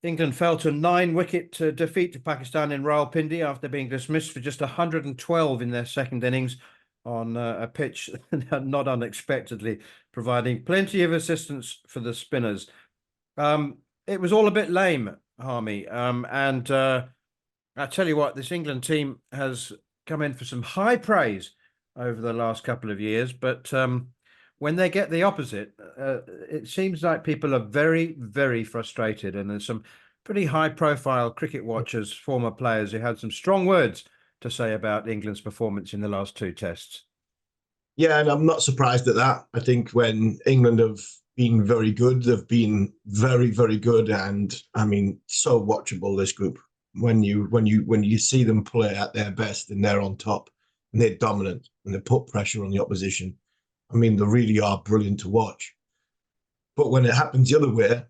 England fell to 9-wicket defeat to Pakistan in Rawalpindi after being dismissed for just 112 in their second innings on a pitch not unexpectedly providing plenty of assistance for the spinners. It was all a bit lame, Harmy, and I tell you what, this England team has come in for some high praise over the last couple of years, but when they get the opposite, it seems like people are very, very frustrated. And there's some pretty high-profile cricket watchers, former players, who had some strong words to say about England's performance in the last two tests. Yeah, and I'm not surprised at that. I think when England have been very good, they've been very, very good, and I mean, so watchable. This group, when you see them play at their best, and they're on top, and they're dominant, and they put pressure on the opposition. I mean, they really are brilliant to watch. But when it happens the other way,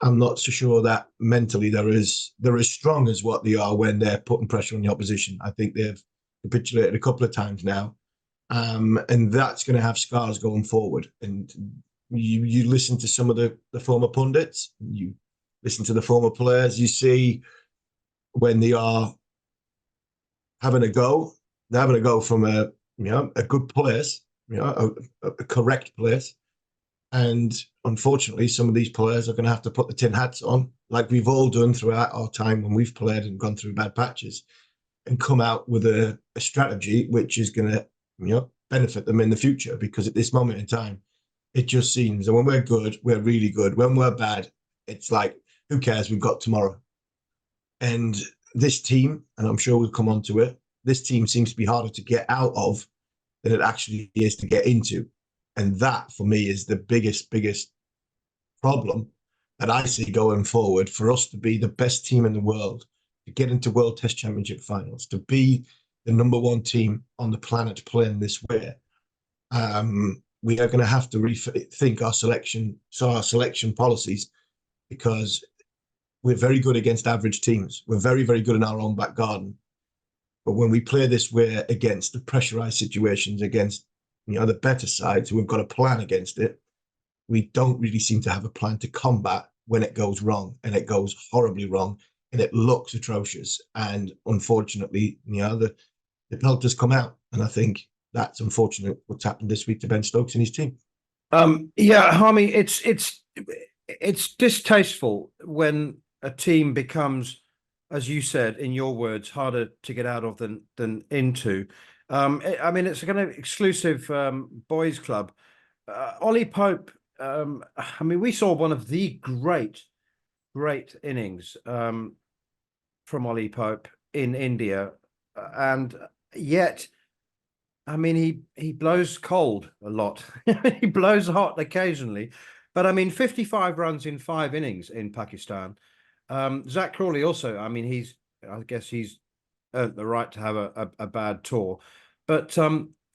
I'm not so sure that mentally they're as strong as what they are when they're putting pressure on the opposition. I think they've capitulated a couple of times now, and that's going to have scars going forward. And you listen to some of the former pundits, you listen to the former players, you see when they are having a go, they're having a go from a good place, a correct place. And unfortunately, some of these players are going to have to put the tin hats on, like we've all done throughout our time when we've played and gone through bad patches, and come out with a strategy which is going to benefit them in the future. Because at this moment in time, it just seems that when we're good, we're really good. When we're bad, it's like, who cares? We've got tomorrow. And this team, and I'm sure we'll come on to it, this team seems to be harder to get out of than it actually is to get into. And that, for me, is the biggest problem that I see going forward. For us to be the best team in the world, to get into World Test Championship finals, to be the number one team on the planet playing this way, we are going to have to rethink our selection policies, because we're very good against average teams. We're very, very good in our own back garden. But when we play this way against the pressurized situations, against the better sides, we've got a plan against it. We don't really seem to have a plan to combat when it goes wrong, and it goes horribly wrong, and it looks atrocious. And unfortunately, the pelters come out, and I think that's unfortunate what's happened this week to Ben Stokes and his team. Yeah, Harmy, it's distasteful when a team becomes, as you said in your words, harder to get out of than into. I mean, it's a kind of exclusive boys' club. Ollie Pope. I mean, we saw one of the great innings from Ollie Pope in India, and yet, I mean, he blows cold a lot. He blows hot occasionally, but I mean, 55 runs in 5 innings in Pakistan. Zach Crawley also. I mean, I guess he's earned the right to have a bad tour, but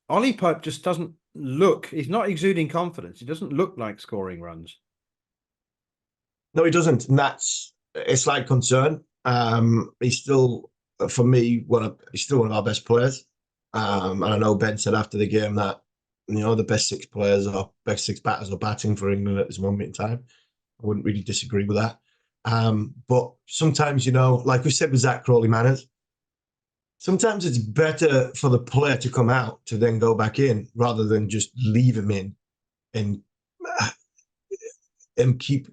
Ollie Pope just doesn't look. He's not exuding confidence. He doesn't look like scoring runs. No, he doesn't, and that's a slight concern. He's still, for me, he's still one of our best players. And I know Ben said after the game that the best 6 players or best 6 batters are batting for England at this moment in time. I wouldn't really disagree with that. But sometimes, like we said with Zach Crawley Manners, sometimes it's better for the player to come out to then go back in rather than just leave him in and keep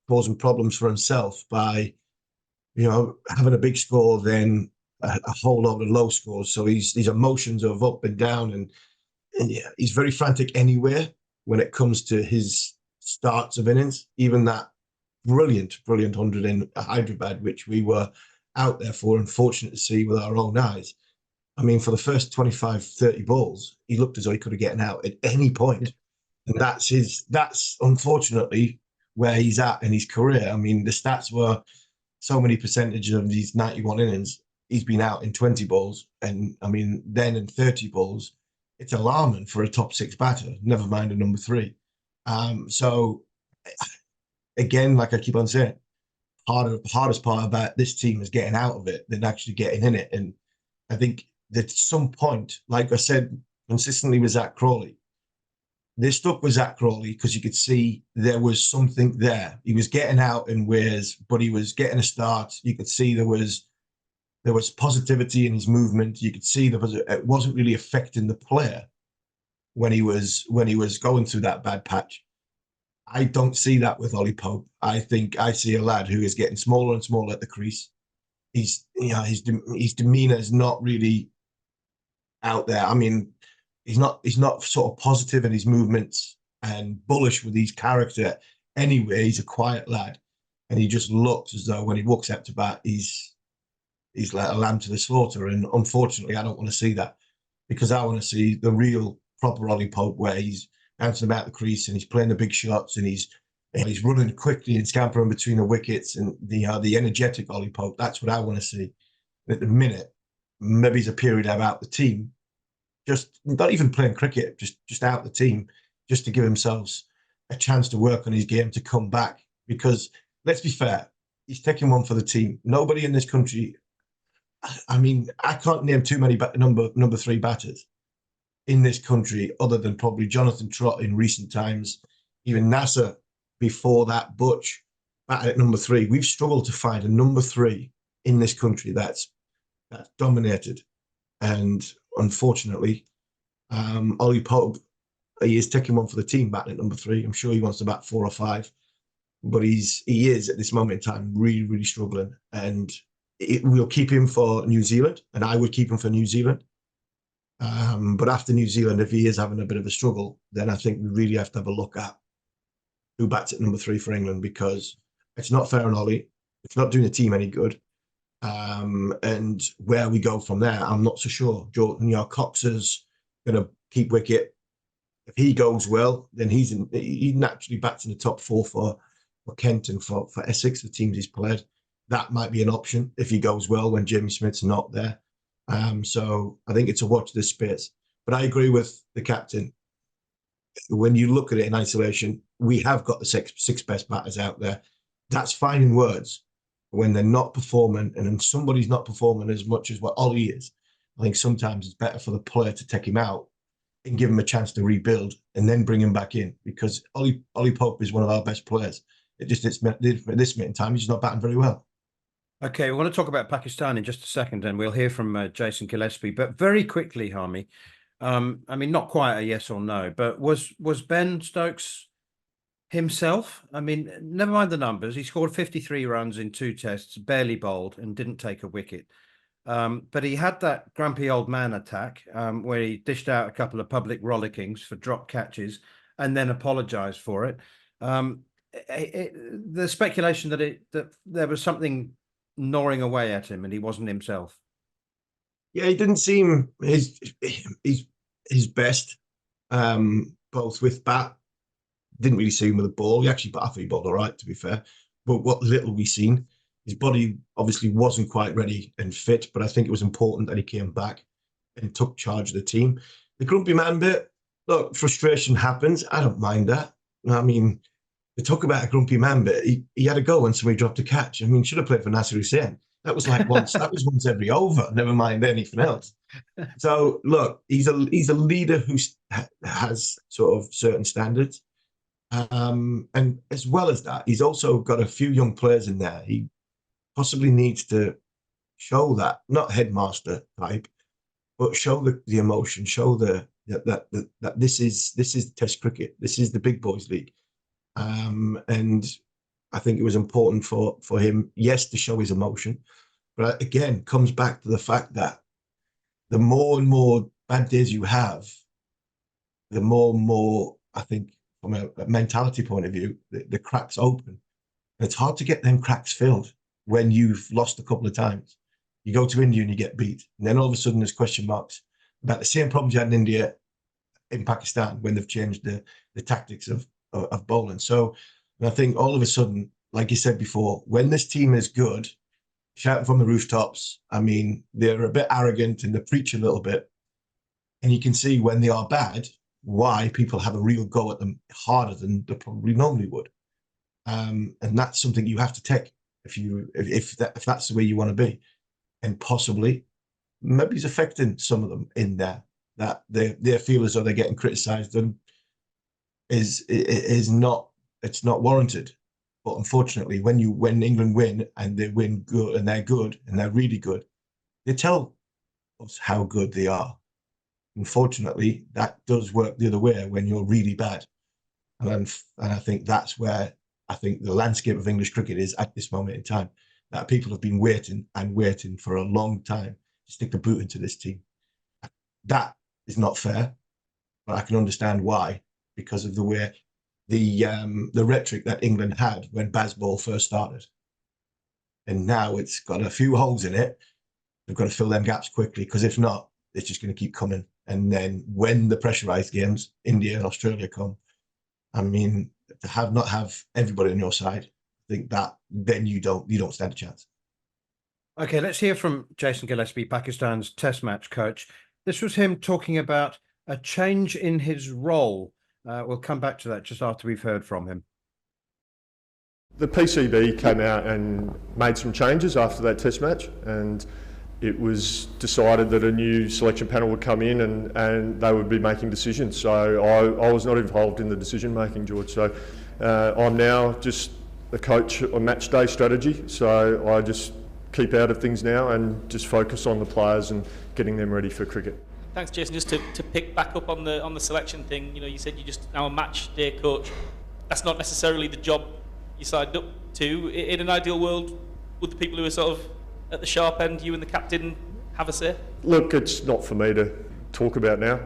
causing problems for himself by, having a big score, then a whole lot of low scores. So his emotions of up and down, and yeah, he's very frantic anywhere when it comes to his starts of innings. Even that brilliant 100 in Hyderabad, which we were out there for and fortunate to see with our own eyes. I mean, for the first 25, 30 balls, he looked as though he could have gotten out at any point. And that's unfortunately where he's at in his career. I mean, the stats were so many percentage of these 91 innings, he's been out in 20 balls. And I mean, then in 30 balls, it's alarming for a top 6 batter, never mind a number 3. So again, like I keep on saying, hardest part about this team is getting out of it than actually getting in it. And I think that at some point, like I said consistently with Zach Crawley, They stuck with Zach Crawley because you could see there was something there. He was getting out in ways, but he was getting a start. You could see there was positivity in his movement. You could see it wasn't really affecting the player when he was going through that bad patch. I don't see that with Ollie Pope. I think I see a lad who is getting smaller and smaller at the crease. His demeanor is not really out there. I mean, he's not sort of positive in his movements and bullish with his character. Anyway, he's a quiet lad, and he just looks as though when he walks out to bat, he's like a lamb to the slaughter. And unfortunately, I don't want to see that, because I want to see the real proper Ollie Pope, where he's bouncing about the crease and he's playing the big shots and he's running quickly and scampering between the wickets, and the energetic Ollie Pope. That's what I want to see. At the minute, maybe it's a period of out the team, just not even playing cricket, just out the team, just to give themselves a chance to work on his game, to come back. Because let's be fair, he's taking one for the team. Nobody in this country, I mean, I can't name too many number 3 batters in this country other than probably Jonathan Trott in recent times, even Nasser before that, Butch batted at number 3. We've struggled to find a number 3 in this country that's dominated. And unfortunately, Ollie Pope, he is taking one for the team batting at number 3. I'm sure he wants to bat 4 or 5, but he is at this moment in time really, really struggling. And we'll keep him for New Zealand, and I would keep him for New Zealand. But after New Zealand, if he is having a bit of a struggle, then I think we really have to have a look at who bats at number 3 for England, because it's not fair on Ollie. It's not doing the team any good. And where we go from there, I'm not so sure. Cox is going to keep wicket. If he goes well, then he naturally bats in the top 4 for Kent and for Essex, the teams he's played. That might be an option if he goes well when Jamie Smith's not there. So I think it's a watch this space. But I agree with the captain. When you look at it in isolation, we have got the six best batters out there. That's fine in words. When they're not performing, and then somebody's not performing as much as what Ollie is, I think sometimes it's better for the player to take him out and give him a chance to rebuild and then bring him back in, because Ollie Pope is one of our best players. At this minute in time, he's not batting very well. Okay, we want to talk about Pakistan in just a second, and we'll hear from Jason Gillespie. But very quickly, Harmy, I mean, not quite a yes or no, but was Ben Stokes himself? I mean, never mind the numbers. He scored 53 runs in 2 tests, barely bowled, and didn't take a wicket. But he had that grumpy old man attack where he dished out a couple of public rollickings for drop catches and then apologised for it. The speculation that there was something gnawing away at him and he wasn't himself. Yeah, he didn't seem his best, both with bat. Didn't really see him with the ball. I thought he bowled all right, to be fair. But what little we seen, his body obviously wasn't quite ready and fit, but I think it was important that he came back and took charge of the team. The grumpy man bit, look, frustration happens. I don't mind that. I mean, they talk about a grumpy man bit. He had a go when somebody dropped a catch. I mean, should have played for Nasser Hussain. That was like once. That was once every over. Never mind anything else. So look, he's a leader who has sort of certain standards, and as well as that, he's also got a few young players in there. He possibly needs to show that, not headmaster type, but show the emotion, show that this is Test cricket. This is the big boys league. And I think it was important for him, yes, to show his emotion, but again, comes back to the fact that the more and more bad days you have, the more and more, I think, from a mentality point of view, the cracks open. And it's hard to get them cracks filled when you've lost a couple of times. You go to India and you get beat, and then all of a sudden there's question marks about the same problems you had in India, in Pakistan, when they've changed the tactics of bowling. So I think all of a sudden, like you said before, when this team is good, shouting from the rooftops, I mean, they're a bit arrogant and they preach a little bit. And you can see when they are bad, why people have a real go at them harder than they probably normally would. And that's something you have to take if that's the way you want to be. And possibly, maybe it's affecting some of them in there, that they feel as though they're getting criticised. And is not, it's not warranted. But unfortunately, when England win and they win good and they're really good, they tell us how good they are. Unfortunately, that does work the other way when you're really bad. And I think that's where I think the landscape of English cricket is at this moment in time, that people have been waiting and waiting for a long time to stick the boot into this team. That is not fair, but I can understand why, because of the way the rhetoric that England had when Bazball first started. And now it's got a few holes in it. They've got to fill them gaps quickly, because if not, it's just going to keep coming. And then when the pressurized games, India and Australia come, I mean, to not have everybody on your side, I think that then you don't stand a chance. Okay, let's hear from Jason Gillespie, Pakistan's Test match coach. This was him talking about a change in his role. We'll come back to that just after we've heard from him. The PCB came out and made some changes after that Test match, and it was decided that a new selection panel would come in and they would be making decisions. So I was not involved in the decision making, George. So I'm now just the coach on match day strategy. So I just keep out of things now and just focus on the players and getting them ready for cricket. Thanks, Jason. Just to pick back up on the selection thing, you said you're just now a match day coach. That's not necessarily the job you signed up to. In an ideal world, would the people who are sort of at the sharp end, you and the captain, have a say? Look, it's not for me to talk about now.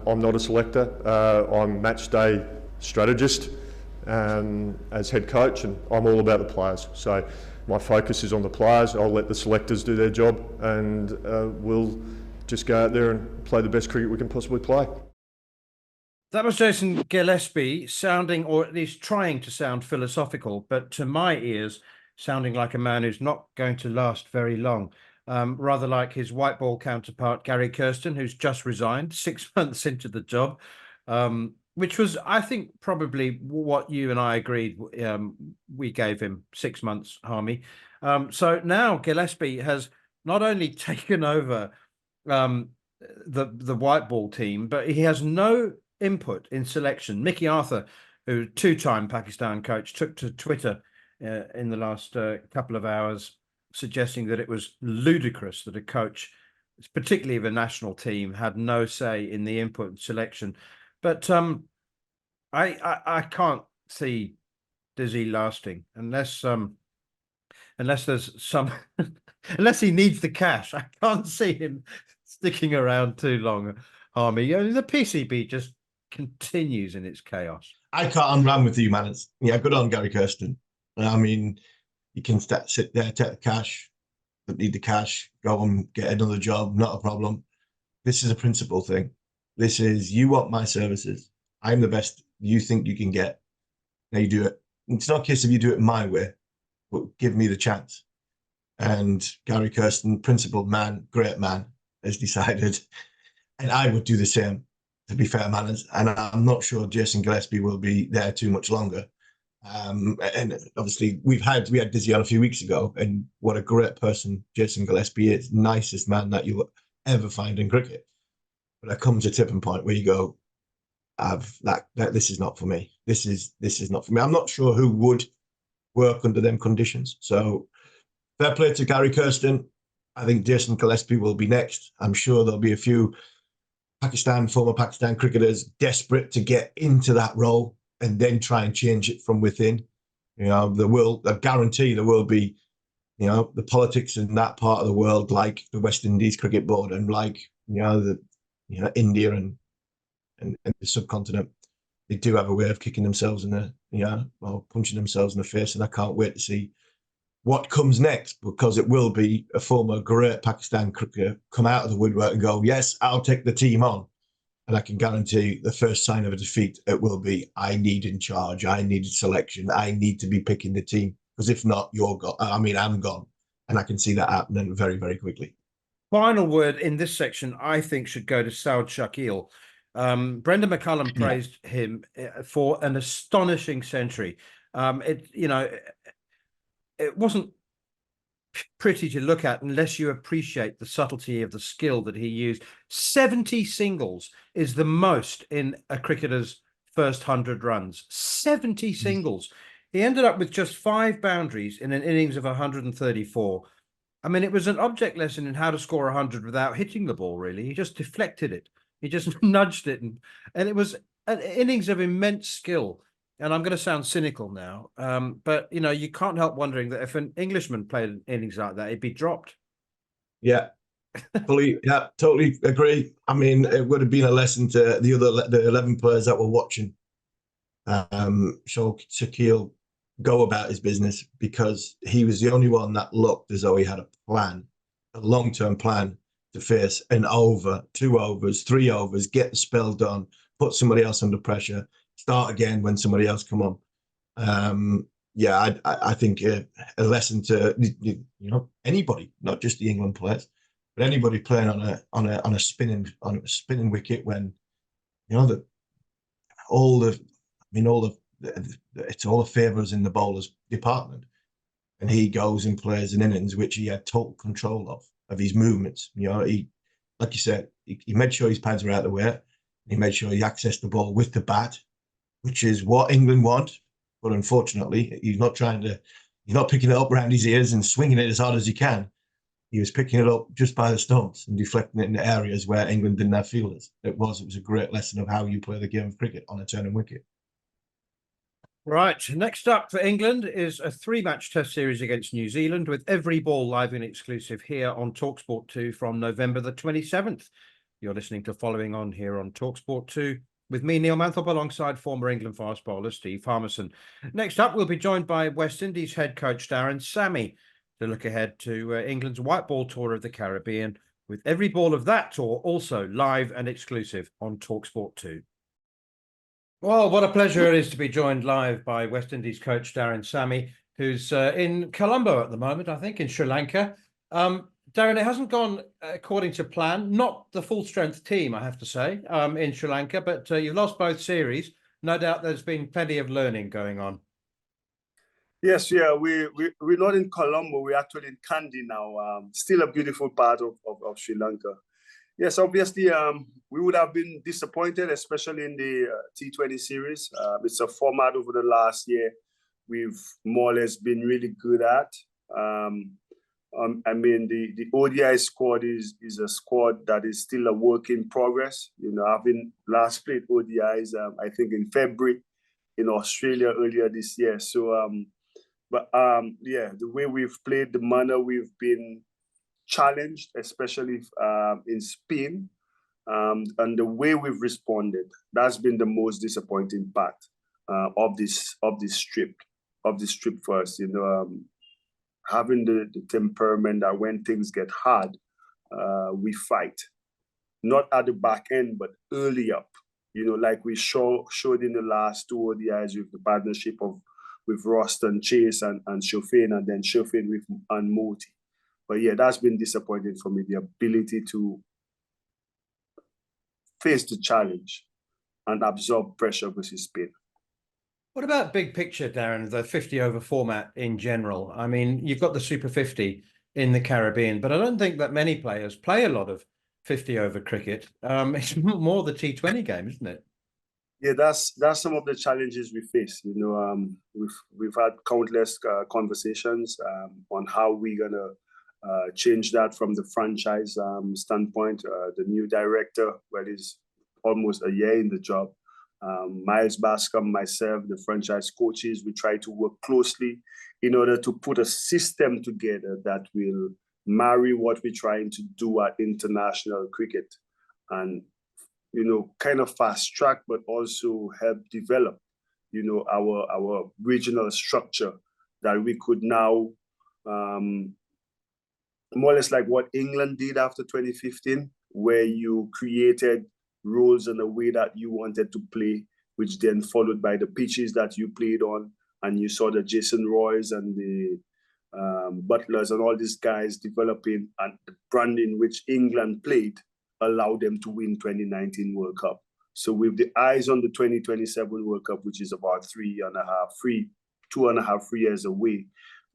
I'm not a selector. I'm match day strategist as head coach, and I'm all about the players. So my focus is on the players. I'll let the selectors do their job, and we'll just go out there and play the best cricket we can possibly play. That was Jason Gillespie sounding, or at least trying to sound, philosophical, but to my ears, sounding like a man who's not going to last very long. Rather like his white ball counterpart, Gary Kirsten, who's just resigned 6 months into the job, which was, I think, probably what you and I agreed we gave him, 6 months, Harmy. So now Gillespie has not only taken over the white ball team, but he has no input in selection. Mickey Arthur, who two-time Pakistan coach, took to Twitter in the last couple of hours, suggesting that it was ludicrous that a coach, particularly of a national team, had no say in the input and selection. But I can't see Dizzy lasting unless there's some unless he needs the cash. I can't see him sticking around too long, Harmy. The PCB just continues in its chaos. I can't run with you, man. Yeah, good on Gary Kirsten. I mean, you can sit there, take the cash, don't need the cash, go and get another job, not a problem. This is a principle thing. This is, you want my services. I'm the best you think you can get. Now you do it. It's not a case of you do it my way, but give me the chance. And Gary Kirsten, principled man, great man, has decided, and I would do the same, to be fair, man. And I'm not sure Jason Gillespie will be there too much longer. And obviously we had Dizzy on a few weeks ago, and what a great person Jason Gillespie is, nicest man that you'll ever find in cricket. But there comes a tipping point where you go, this is not for me. This is not for me. I'm not sure who would work under them conditions. So fair play to Gary Kirsten. I think Jason Gillespie will be next. I'm sure there'll be a few former Pakistan cricketers desperate to get into that role and then try and change it from within. I guarantee there will be, the politics in that part of the world, like the West Indies Cricket Board and like, India and the subcontinent. They do have a way of kicking themselves or punching themselves in the face. And I can't wait to see what comes next, because it will be a former great Pakistan cricketer come out of the woodwork and go, yes, I'll take the team on. And I can guarantee the first sign of a defeat, it will be, I need in charge. I need selection. I need to be picking the team. Because if not, you're gone. I'm gone. And I can see that happening very, very quickly. Final word in this section, I think, should go to Saud Shakil. Brendan McCullum praised him for an astonishing century. It wasn't pretty to look at unless you appreciate the subtlety of the skill that he used. 70 singles is the most in a cricketer's first 100 runs, 70 singles. He ended up with just 5 boundaries in an innings of 134. I mean, it was an object lesson in how to score 100 without hitting the ball, really. He just deflected it. He just nudged it. And it was an innings of immense skill. And I'm going to sound cynical now, but, you know, you can't help wondering that if an Englishman played an innings like that, he'd be dropped. Yeah, totally agree. I mean, it would have been a lesson to the 11 players that were watching. Shaquille go about his business, because he was the only one that looked as though he had a plan, a long-term plan to face an over, 2 overs, 3 overs, get the spell done, put somebody else under pressure, start again when somebody else come on. I think a lesson to anybody, not just the England players, but anybody playing on a spinning wicket, when it's all the favours in the bowler's department, and he goes and plays an innings which he had total control of his movements. He, like you said, he made sure his pads were out of the way. He made sure he accessed the ball with the bat, which is what England want. But unfortunately, he's not picking it up around his ears and swinging it as hard as he can. He was picking it up just by the stumps and deflecting it in the areas where England didn't have fielders. It was a great lesson of how you play the game of cricket on a turning wicket. Right, next up for England is a 3-match test series against New Zealand, with every ball live and exclusive here on talkSPORT 2 from November the 27th. You're listening to Following On here on talkSPORT 2 with me, Neil Manthorp, alongside former England fast bowler Steve Harmison. Next up, we'll be joined by West Indies head coach Daren Sammy to look ahead to England's white ball tour of the Caribbean, with every ball of that tour also live and exclusive on talkSPORT 2. Well, what a pleasure it is to be joined live by West Indies coach Daren Sammy, who's in Colombo at the moment, I think, in Sri Lanka. Darren, it hasn't gone according to plan. Not the full-strength team, I have to say, in Sri Lanka, but you've lost both series. No doubt there's been plenty of learning going on. Yes, yeah, we're not in Colombo. We're actually in Kandy now. Still a beautiful part of Sri Lanka. Yes, obviously, we would have been disappointed, especially in the T20 series. It's a format over the last year we've more or less been really good at. I mean, the ODI squad is a squad that is still a work in progress. Having last played ODIs, I think in February in Australia earlier this year. So, the way we've played, the manner we've been challenged, especially in spin, and the way we've responded, that's been the most disappointing part of this trip for us. Having the temperament that when things get hard, we fight, not at the back end, but early up. Like we showed in the last 2 ODIs with the partnership with Roston Chase and Shofane, and then Shofane with Moti. But yeah, that's been disappointing for me, the ability to face the challenge and absorb pressure versus spin. What about big picture, Darren, the 50-over format in general? I mean, you've got the Super 50 in the Caribbean, but I don't think that many players play a lot of 50-over cricket. It's more the T20 game, isn't it? Yeah, that's some of the challenges we face. We've had countless conversations on how we're gonna change that from the franchise standpoint. The new director, he's almost a year in the job. Miles Bascom, myself, the franchise coaches, we try to work closely in order to put a system together that will marry what we're trying to do at international cricket and, kind of fast track, but also help develop, our regional structure that we could now, more or less like what England did after 2015, where you created roles in a way that you wanted to play, which then followed by the pitches that you played on, and you saw the Jason Roys and the Butlers and all these guys developing, and the brand in which England played allowed them to win 2019 World Cup. So with the eyes on the 2027 World Cup, which is about 2.5, 3 years away,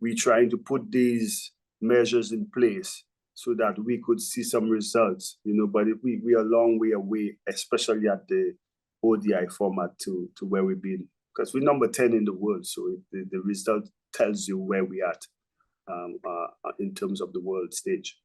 we're trying to put these measures in place so that we could see some results, but we are a long way away, especially at the ODI format to where we've been, because we're number 10 in the world. So the result tells you where we're at in terms of the world stage.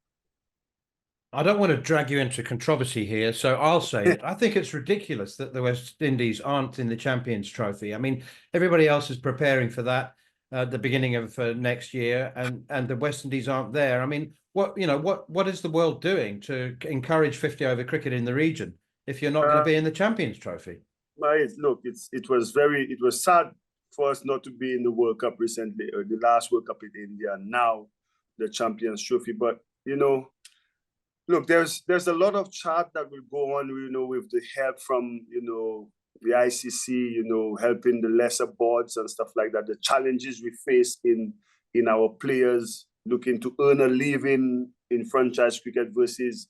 I don't want to drag you into controversy here, so I'll say it. I think it's ridiculous that the West Indies aren't in the Champions Trophy. I mean, everybody else is preparing for that at the beginning of next year, and the West Indies aren't there. I mean, what is the world doing to encourage 50-over cricket in the region if you're not going to be in the Champions Trophy? Look, it was sad for us not to be in the World Cup recently, or the last World Cup in India, and now the Champions Trophy. But look, there's a lot of chat that will go on, with the help from, the ICC, helping the lesser boards and stuff like that. The challenges we face in our players looking to earn a living in franchise cricket versus,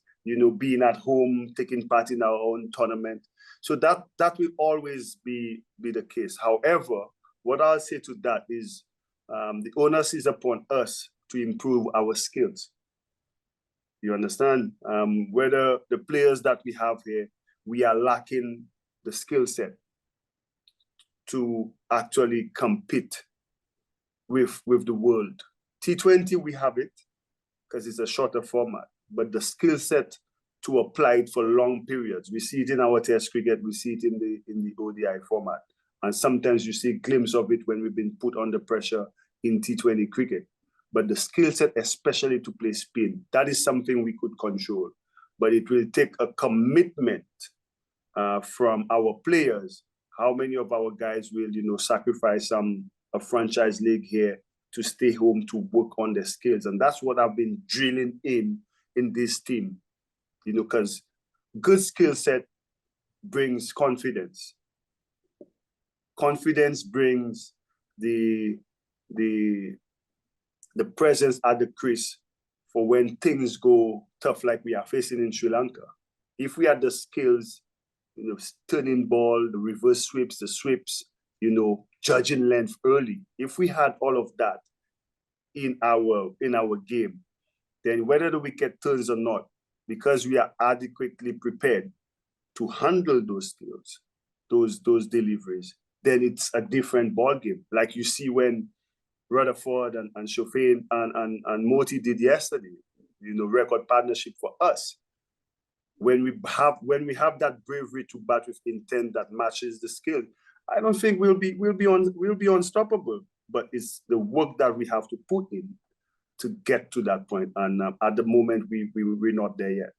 being at home, taking part in our own tournament. So that will always be the case. However, what I'll say to that is the onus is upon us to improve our skills. You understand? Whether the players that we have here, we are lacking the skill set to actually compete with the world. T20, we have it because it's a shorter format, but the skill set to apply it for long periods, we see it in our Test cricket, we see it in the ODI format, and sometimes you see a glimpse of it when we've been put under pressure in T20 cricket. But the skill set, especially to play spin, that is something we could control. But it will take a commitment from our players. How many of our guys will, sacrifice a franchise league here to stay home to work on their skills? And that's what I've been drilling in this team, because good skill set brings confidence. Confidence brings the presence at the crease for when things go tough like we are facing in Sri Lanka. If we had the skills, turning ball, the reverse sweeps, the sweeps, judging length early, if we had all of that in our game, then whether the wicket turns or not, because we are adequately prepared to handle those skills, those deliveries, then it's a different ballgame. Like you see when Rutherford and Shofane and Moti did yesterday, record partnership for us. When we have that bravery to bat with intent that matches the skill, I don't think we'll be unstoppable. But it's the work that we have to put in to get to that point. And at the moment, we're not there yet.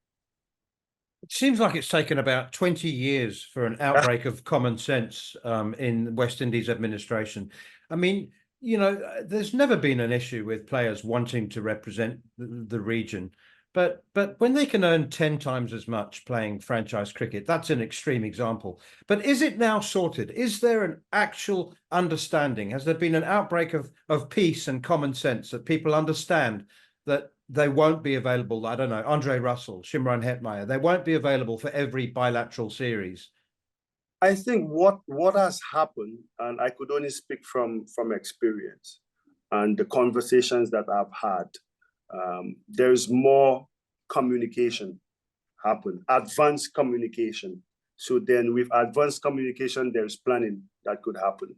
It seems like it's taken about 20 years for an outbreak of common sense in West Indies administration. I mean, there's never been an issue with players wanting to represent the region, but when they can earn 10 times as much playing franchise cricket, that's an extreme example. But is it now sorted? Is there an actual understanding? Has there been an outbreak of peace and common sense that people understand that they won't be available? I don't know, Andre Russell, Shimron Hetmeyer, they won't be available for every bilateral series. I think what has happened, and I could only speak from experience and the conversations that I've had, there's more communication happen, advanced communication. So then with advanced communication, there's planning that could happen,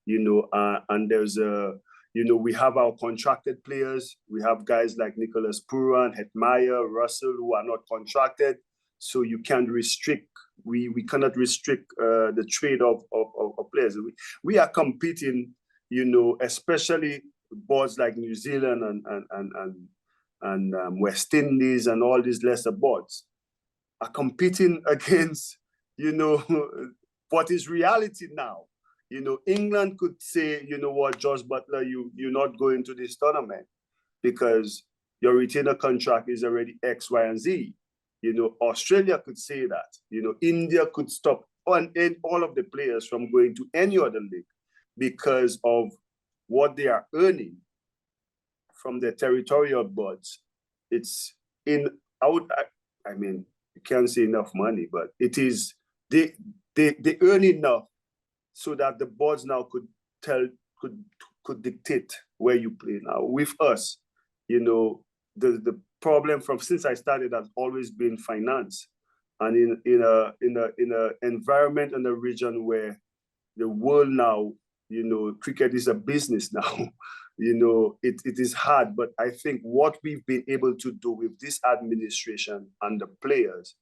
and there's we have our contracted players. We have guys like Nicholas Puran, Hetmeyer, Russell, who are not contracted. So you can't restrict, we cannot restrict the trade of players. We are competing, especially boards like New Zealand and West Indies and all these lesser boards are competing against, what is reality now. England could say, what, Josh Butler, you're not going to this tournament because your retainer contract is already X, Y, and Z. Australia could say that. India could stop all of the players from going to any other league because of what they are earning from their territorial boards. It's you can't say enough money, but it is, they earn enough so that the boards now could dictate where you play. Now with us, the problem from since I started has always been finance. and in a environment and a region where the world now, you know, cricket is a business now. You know, it is hard, but I think what we've been able to do with this administration and the players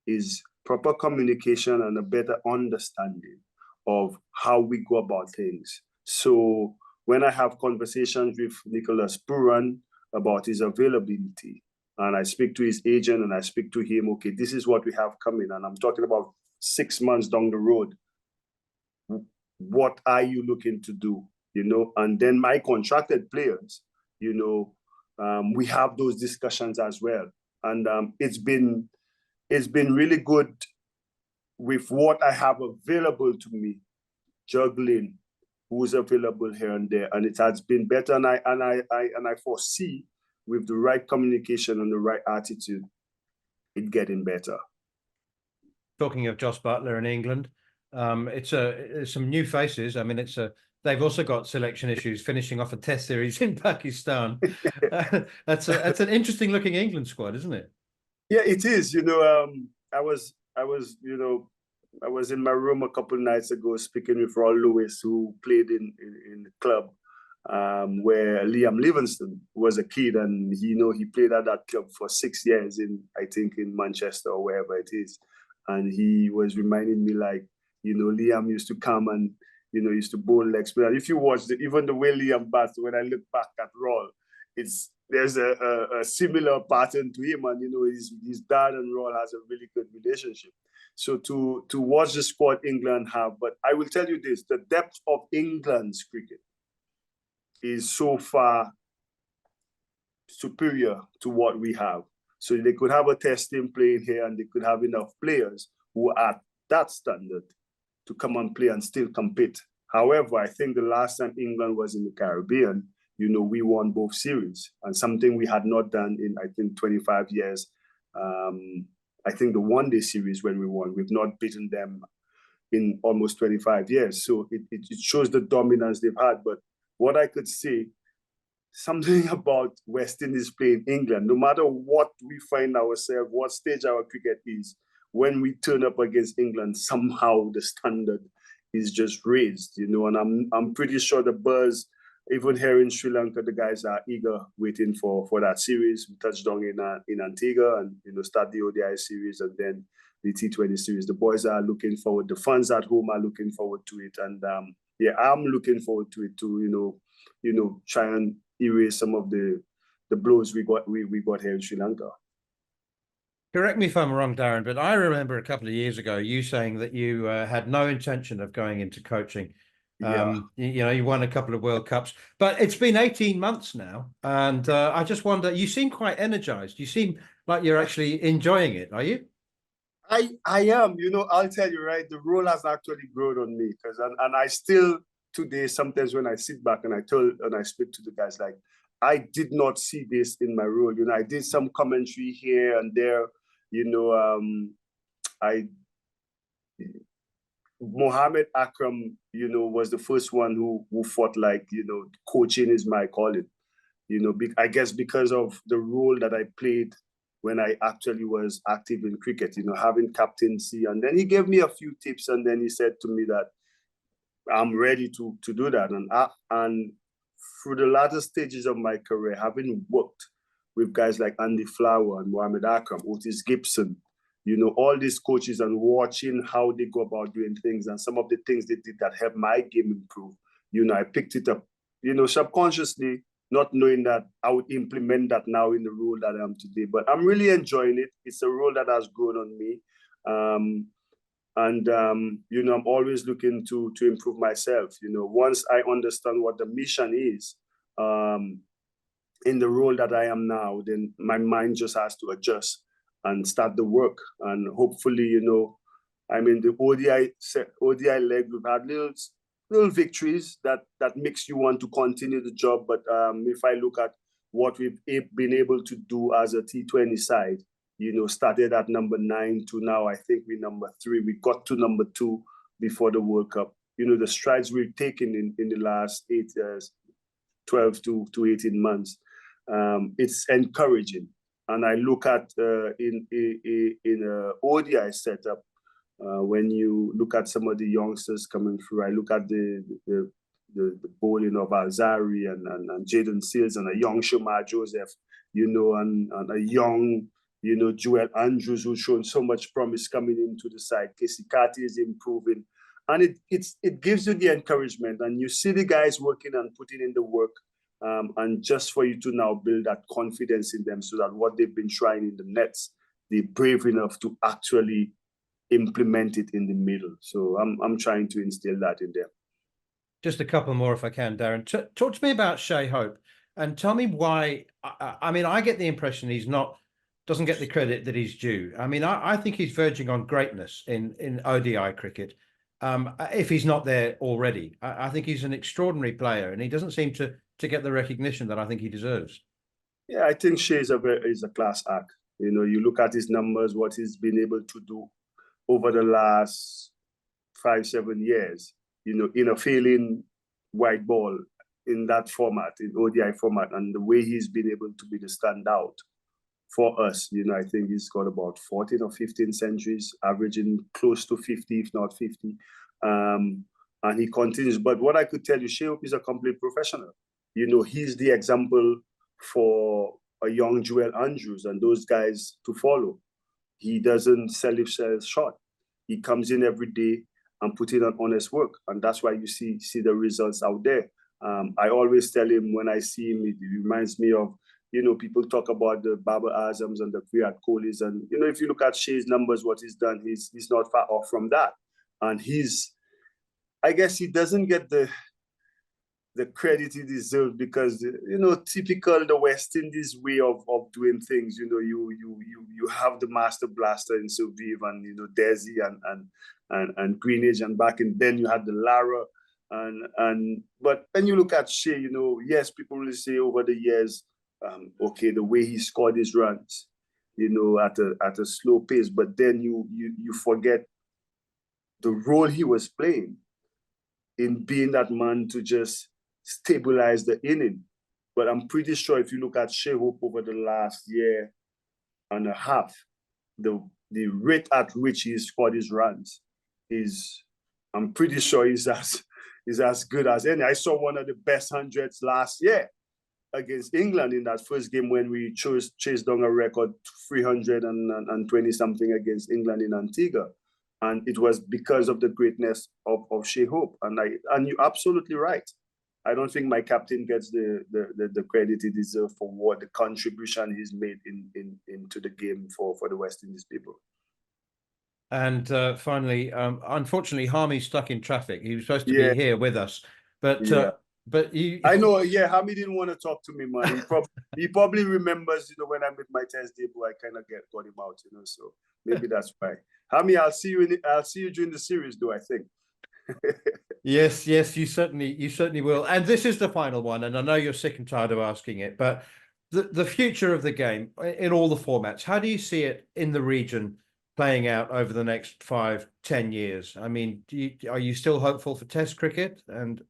is proper communication and a better understanding of how we go about things. So when I have conversations with Nicholas Puran about his availability, and I speak to his agent and I speak to him, okay, this is what we have coming, and I'm talking about 6 months down the road. What are you looking to do? You know, and then my contracted players, you know, we have those discussions as well. And it's been really good with what I have available to me, juggling who's available here and there, and it has been better. And I foresee with the right communication and the right attitude, it getting better. Talking of Joss Butler in England, it's some new faces. I mean, they've also got selection issues, finishing off a Test series in Pakistan. That's an interesting looking England squad, isn't it? Yeah, it is. You know, I was in my room a couple of nights ago speaking with Roy Lewis, who played in the club where Liam Livingston was a kid, and he played at that club for 6 years I think in Manchester or wherever it is, and he was reminding me, like, you know, Liam used to come and, you know, used to bowl leg spin. If you watch even the way Liam bats, when I look back at Roll, there's a similar pattern to him, and, you know, his dad and Roll has a really good relationship. So to watch the squad England have, but I will tell you this, the depth of England's cricket is so far superior to what we have. So they could have a Test team playing here, and they could have enough players who are at that standard to come and play and still compete. However, I think the last time England was in the Caribbean, you know, we won both series, and something we had not done in, I think, 25 years. I think the one-day series when we won, we've not beaten them in almost 25 years. So it shows the dominance they've had. But what I could say, something about West Indies playing England, no matter what we find ourselves, what stage our cricket is, when we turn up against England, somehow the standard is just raised, you know, and I'm pretty sure the buzz, even here in Sri Lanka, the guys are eager, waiting for that series. We touched down in Antigua and, you know, start the ODI series and then the T20 series. The boys are looking forward. The fans at home are looking forward to it. And yeah, I'm looking forward to it too, you know, try and erase some of the blows we got here in Sri Lanka. Correct me if I'm wrong, Darren, but I remember a couple of years ago you saying that you had no intention of going into coaching. Yeah. You know, you won a couple of World Cups, but it's been 18 months now. And I just wonder, you seem quite energized. You seem like you're actually enjoying it. Are you? I am, you know, I'll tell you, right, the role has actually grown on me and I still today, sometimes when I sit back and I speak to the guys, like, I did not see this in my role. You know, I did some commentary here and there, you know, Mohammed Akram, you know, was the first one who fought, like, you know, coaching is my calling, you know, I guess because of the role that I played when I actually was active in cricket, you know, having captaincy. And then he gave me a few tips, and then he said to me that I'm ready to do that. And through the latter stages of my career, having worked with guys like Andy Flower and Mohammed Akram, Otis Gibson, you know, all these coaches, and watching how they go about doing things and some of the things they did that helped my game improve, you know, I picked it up, you know, subconsciously, not knowing that I would implement that now in the role that I am today. But I'm really enjoying it. It's a role that has grown on me. You know, I'm always looking to improve myself. You know, once I understand what the mission is in the role that I am now, then my mind just has to adjust and start the work. And hopefully, you know, I mean, the ODI leg, we've had little victories that makes you want to continue the job. But if I look at what we've been able to do as a T20 side, you know, started at number 9 to now, I think we're number 3. We got to number 2 before the World Cup. You know, the strides we've taken in the last 8 years, 12 to 18 months, it's encouraging. And I look at in a ODI setup, when you look at some of the youngsters coming through, I look at the bowling of Alzari and Jaden Seals and a young Shamar Joseph, and a young, Joel Andrews, who's shown so much promise coming into the side. Casey Carty is improving. And it gives you the encouragement, and you see the guys working and putting in the work, and just for you to now build that confidence in them so that what they've been trying in the nets, they're brave enough to actually implement it in the middle. So I'm trying to instill that in them. Just a couple more if I can, Darren. Talk to me about Shea Hope and tell me why. I mean, I get the impression he's doesn't get the credit that he's due. I mean, I think he's verging on greatness in ODI cricket. If he's not there already, I think he's an extraordinary player, and he doesn't seem to get the recognition that I think he deserves. Yeah, I think Shea is a class act. You look at his numbers, what he's been able to do over the last 5-7 years, in a failing white ball in that format, in ODI format, and the way he's been able to be the standout for us. I think he's got about 14 or 15 centuries, averaging close to 50, if not 50. And he continues. But what I could tell you, Shea Hope is a complete professional. He's the example for a young Joel Andrews and those guys to follow. He doesn't sell himself short. He comes in every day and put in an honest work. And that's why you see the results out there. I always tell him when I see him, it reminds me of, people talk about the Babar Azams and the Virat Kohlis. And, if you look at Shea's numbers, what he's done, he's not far off from that. And I guess he doesn't get the credit he deserves because, typical the West Indies way of doing things, you have the master blaster in Surviv and, Desi and Greenidge, and back in then you had the Lara. But when you look at Shea, yes, people will say over the years, okay, the way he scored his runs, at a slow pace, but then you forget the role he was playing in being that man to just stabilize the inning. But I'm pretty sure if you look at Shea Hope over the last year and a half, the rate at which he scored his runs I'm pretty sure he's as good as any. I saw one of the best hundreds last year against England in that first game when we chased down a record 320 something against England in Antigua. And it was because of the greatness of Shea Hope. And you're absolutely right. I don't think my captain gets the credit he deserves for what the contribution he's made into the game for the West Indies people. And finally, unfortunately, Harmy's stuck in traffic. He was supposed to be here with us, but you. I know. Yeah, Harmy didn't want to talk to me, man. He probably remembers, when I made my test debut, I kind of got him out, So maybe that's why. Harmy, I'll see you during the series, though, I think. Yes, you certainly will. And this is the final one, and I know you're sick and tired of asking it, but the future of the game in all the formats, how do you see it in the region playing out over the next 5-10 years? I mean, are you still hopeful for Test cricket? And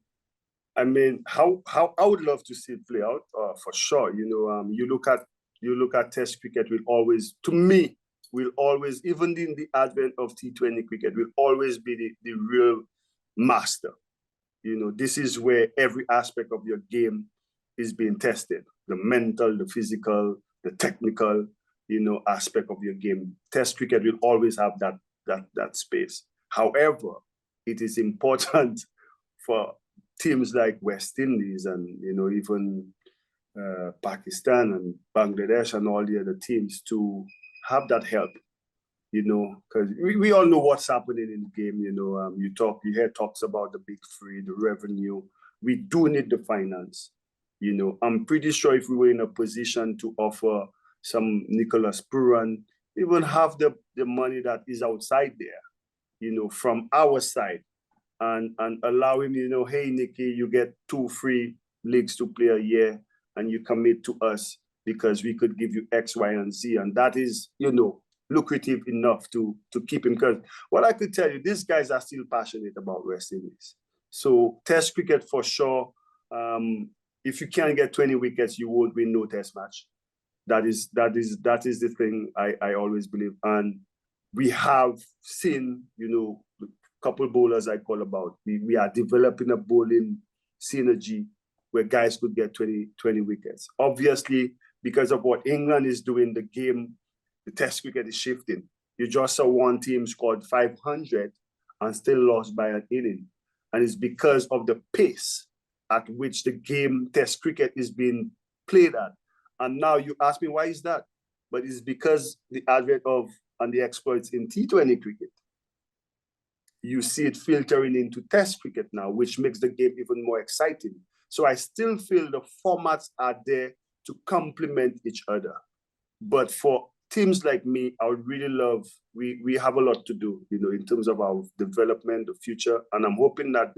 I mean, how I would love to see it play out for sure. You look at Test cricket will always, to me, even in the advent of T20 cricket, will always be the real master. This is where every aspect of your game is being tested: the mental, the physical, the technical, aspect of your game. Test cricket will always have that space. However, it is important for teams like West Indies and even Pakistan and Bangladesh and all the other teams to have that help. Because we all know what's happening in the game. You hear talks about the big three, the revenue. We do need the finance. I'm pretty sure if we were in a position to offer some Nicholas Puran, even have the money that is outside there, from our side, and allow him, hey, Nicky, you get 2 free leagues to play a year, and you commit to us because we could give you X, Y, and Z, and that is, lucrative enough to keep him. Because what I could tell you, these guys are still passionate about West Indies. So Test cricket for sure. If you can't get 20 wickets, you won't win no Test match. That is the thing I always believe. And we have seen, a couple bowlers I call about. We are developing a bowling synergy where guys could get 20 wickets. Obviously, because of what England is doing, the game, the test cricket is shifting. You just saw one team scored 500 and still lost by an inning. And it's because of the pace at which the game test cricket is being played at. And now you ask me, why is that? But it's because the advent of and the exploits in T20 cricket. You see it filtering into test cricket now, which makes the game even more exciting. So I still feel the formats are there to complement each other. But for teams like me, I would really love, we have a lot to do, in terms of our development, the future. And I'm hoping that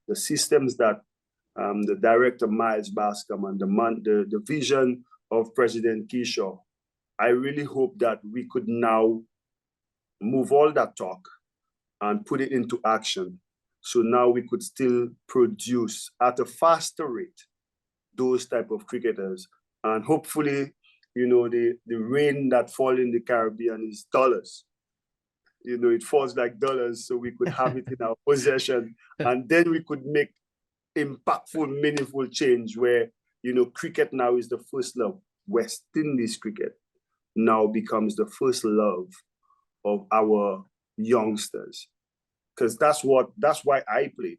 the systems that the director, Miles Bascom, and the vision of President Keyshaw, I really hope that we could now move all that talk and put it into action. So now we could still produce at a faster rate those type of cricketers. And hopefully, the rain that falls in the Caribbean is dollars. It falls like dollars, so we could have it in our possession. And then we could make impactful, meaningful change where, cricket now is the first love. West Indies cricket now becomes the first love of our youngsters. Because that's why I played.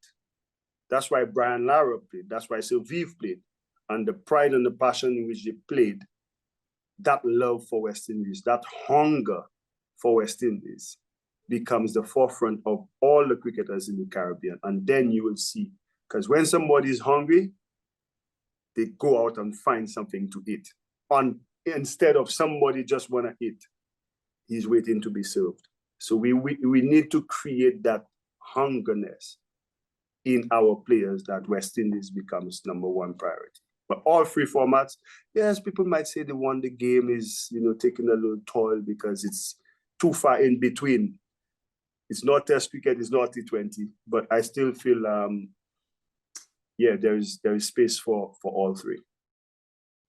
That's why Brian Lara played. That's why Sylvive played. And the pride and the passion in which they played, that love for West Indies, that hunger for West Indies becomes the forefront of all the cricketers in the Caribbean. And then you will see, because when somebody is hungry, they go out and find something to eat. Instead of somebody just want to eat, he's waiting to be served. So we need to create that hungerness in our players that West Indies becomes #1 priority. But all three formats, yes, people might say the one-day game is, taking a little toll because it's too far in between. It's not Test cricket, it's not T20, but I still feel, there is space for all three.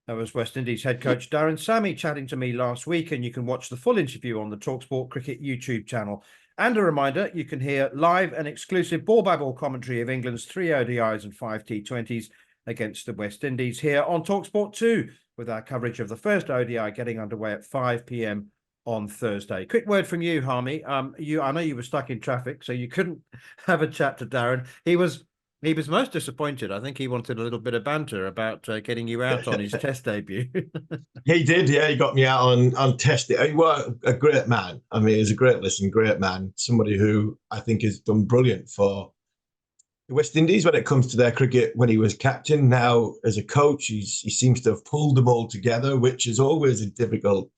That was West Indies head coach Daren Sammy chatting to me last week, and you can watch the full interview on the talkSPORT Cricket YouTube channel. And a reminder, you can hear live and exclusive ball-by-ball commentary of England's 3 ODIs and 5 T20s against the West Indies here on talkSPORT 2, with our coverage of the first ODI getting underway at 5 p.m. on Thursday. Quick word from you, Harmy. I know you were stuck in traffic, so you couldn't have a chat to Darren. He was most disappointed. I think he wanted a little bit of banter about getting you out on his Test debut. He did, yeah. He got me out on Test. He was a great man. I mean, he's a great great man. Somebody who I think has done brilliant for the West Indies when it comes to their cricket. When he was captain, now as a coach, he seems to have pulled them all together, which is always a difficult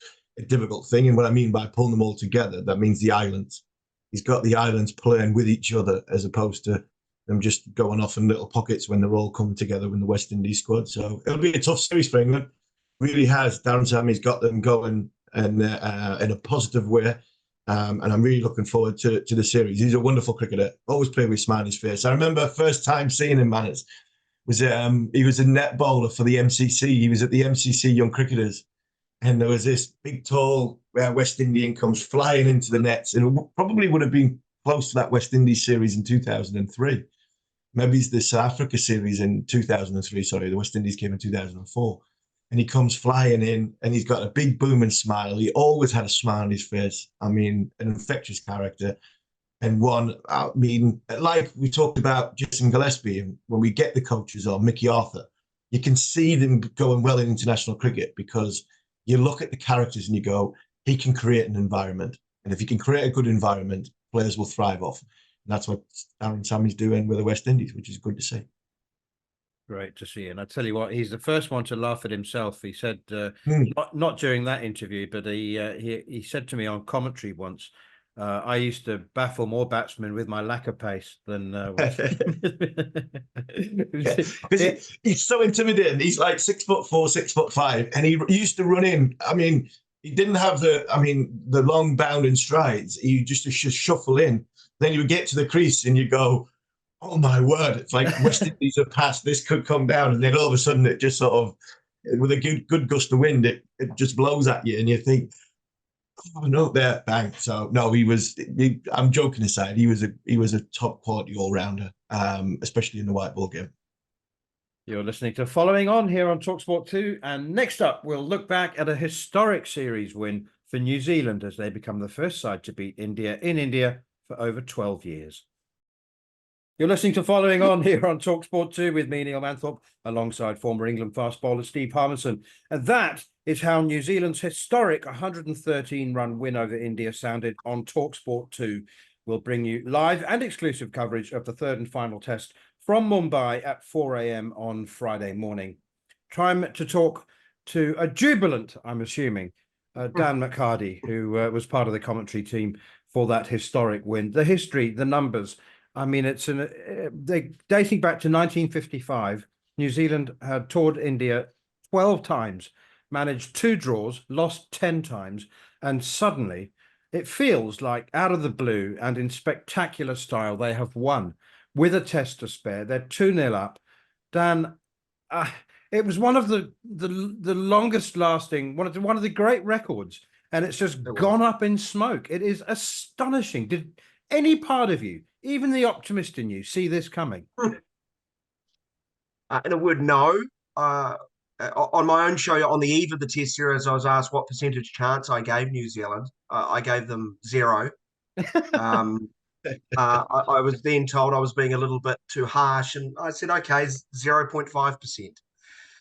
thing. And what I mean by pulling them all together, that means the islands. He's got the islands playing with each other as opposed to them just going off in little pockets when they're all coming together in the West Indies squad. So it'll be a tough series for England. Really has. Daren Sammy's got them going in a positive way. And I'm really looking forward to the series. He's a wonderful cricketer. Always played with a smile on his face. I remember first time seeing him, Manners, was he was a net bowler for the MCC. He was at the MCC Young Cricketers. And there was this big, tall West Indian comes flying into the nets. And it probably would have been close to that West Indies series in 2003. Maybe it's the South Africa series in 2003. Sorry, the West Indies came in 2004. And he comes flying in and he's got a big booming smile. He always had a smile on his face. I mean, an infectious character. And like we talked about Jason Gillespie, and when we get the coaches or Mickey Arthur, you can see them going well in international cricket because you look at the characters and you go, he can create an environment. And if he can create a good environment, players will thrive off. And that's what Daren Sammy's doing with the West Indies, which is good to see. Great to see. And I tell you what, he's the first one to laugh at himself. He said, not during that interview, but he said to me on commentary once, I used to baffle more batsmen with my lack of pace than He's so intimidating. He's like 6'4", 6'5", and he used to run in. I mean, he didn't have the long bounding strides. He used to just shuffle in. Then you would get to the crease and you go, oh my word, it's like West Indies are past, this could come down. And then all of a sudden it just sort of, with a good gust of wind, it just blows at you, and you think, oh no, there, bang. So no, I'm joking aside, he was a top quality all rounder, especially in the white ball game. You're listening to Following On here on talkSPORT 2, and next up we'll look back at a historic series win for New Zealand as they become the first side to beat India in India for over 12 years. You're listening to Following On here on talkSPORT 2 with me, Neil Manthorp, alongside former England fast bowler Steve Harmison. And that is how New Zealand's historic 113-run win over India sounded on talkSPORT 2. We'll bring you live and exclusive coverage of the third and final test from Mumbai at 4 a.m. on Friday morning. Time to talk to a jubilant, I'm assuming, Dan McHardy, who was part of the commentary team for that historic win. The history, the numbers. I mean, it's dating back to 1955. New Zealand had toured India 12 times, managed 2 draws, lost 10 times, and suddenly it feels like out of the blue and in spectacular style, they have won with a test to spare. They're 2-0 up. Dan, it was one of the longest lasting, one of the great records, and it's just gone up in smoke. It is astonishing. Did any part of you, even the optimist in you, see this coming? In a word, no. On my own show, on the eve of the test series, I was asked what percentage chance I gave New Zealand. I gave them 0. I was then told I was being a little bit too harsh, and I said, okay, 0.5%.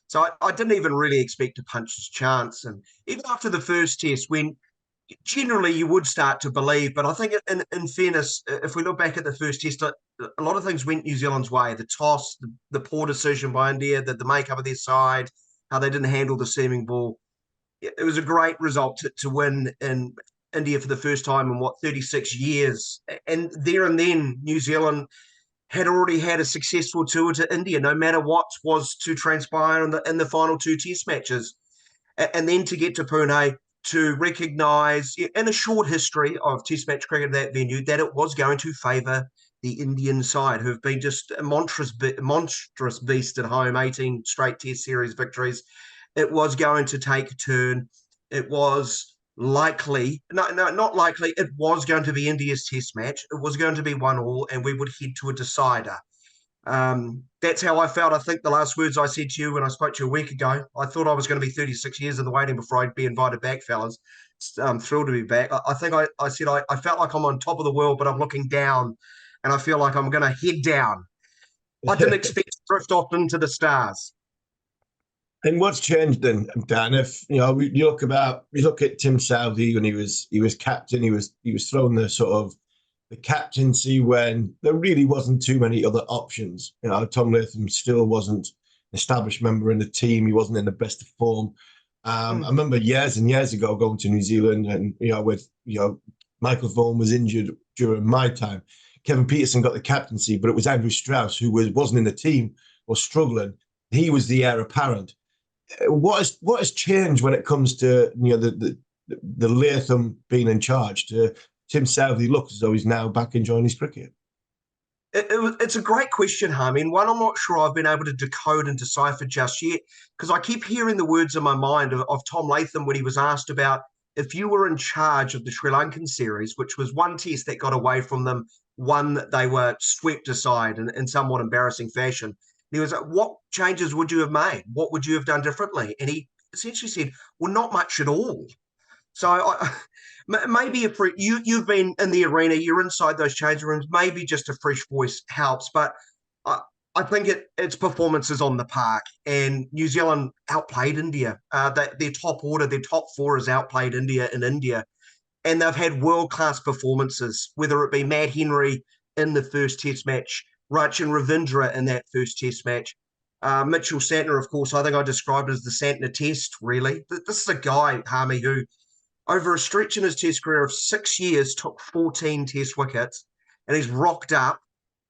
So I didn't even really expect to punch his chance. And even after the first test, when generally you would start to believe, but I think in fairness, if we look back at the first test, a lot of things went New Zealand's way. The toss, the poor decision by India, the makeup of their side, how they didn't handle the seaming ball. It was a great result to win in India for the first time in 36 years. And there and then, New Zealand had already had a successful tour to India, no matter what was to transpire in the final 2 test matches. And then to get to Pune, to recognise in a short history of test match cricket at that venue that it was going to favour the Indian side, who have been just a monstrous beast at home, 18 straight test series victories. It was going to take a turn. It was likely, not likely, it was going to be India's test match. It was going to be 1-1, and we would head to a decider. That's how I felt. I think the last words I said to you when I spoke to you a week ago, I thought I was going to be 36 years in the waiting before I'd be invited back, fellas. I'm thrilled to be back. I think I said I felt like I'm on top of the world, but I'm looking down, and I feel like I'm going to head down. I didn't expect to drift off into the stars. And what's changed then, Dan? If you look at Tim Southey when he was captain, he was thrown the sort of the captaincy when there really wasn't too many other options. Tom Lathum still wasn't an established member in the team. He wasn't in the best of form. I remember years and years ago going to New Zealand, and Michael Vaughan was injured during my time. Kevin Peterson got the captaincy, but it was Andrew Strauss who wasn't in the team or struggling. He was the heir apparent. What has changed when it comes to the Lathum being in charge to Tim Southey look as though he's now back enjoying his cricket? It's a great question, Harmy. One I'm not sure I've been able to decode and decipher just yet, because I keep hearing the words in my mind of Tom Lathum when he was asked about if you were in charge of the Sri Lankan series, which was one test that got away from them, one that they were swept aside in somewhat embarrassing fashion. He was like, what changes would you have made? What would you have done differently? And he essentially said, well, not much at all. So maybe you've been in the arena, you're inside those changing rooms, maybe just a fresh voice helps. But I think it's performances on the park. And New Zealand outplayed India. Their top order, their top 4 has outplayed India in India. And they've had world-class performances, whether it be Matt Henry in the first test match, Rachin Ravindra in that first test match. Mitchell Santner, of course, I think I described as the Santner test, really. This is a guy, Harmy, who over a stretch in his test career of 6 years took 14 test wickets, and he's rocked up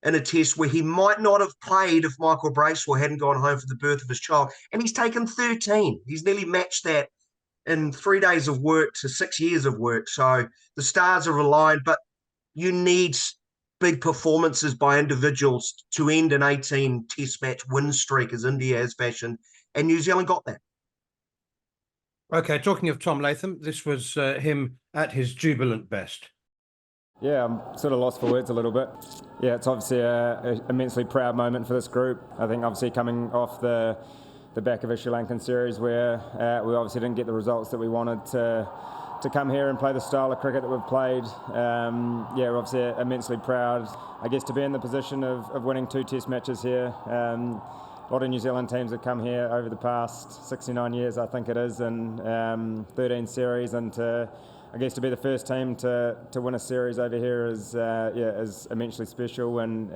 in a test where he might not have played if Michael Bracewell hadn't gone home for the birth of his child, and he's taken 13. He's nearly matched that in 3 days of work to 6 years of work. So the stars are aligned, but you need big performances by individuals to end an 18 test match win streak as India has fashioned, and New Zealand got that. Okay, talking of Tom Lathum, this was him at his jubilant best. Yeah, I'm sort of lost for words a little bit. Yeah, it's obviously a immensely proud moment for this group. I think obviously coming off the back of a Sri Lankan series where we obviously didn't get the results that we wanted to come here and play the style of cricket that we've played. Yeah, we're obviously immensely proud, I guess, to be in the position of winning 2 test matches here. A lot of New Zealand teams have come here over the past 69 years, I think it is, and 13 series, and I guess to be the first team to win a series over here is immensely special, and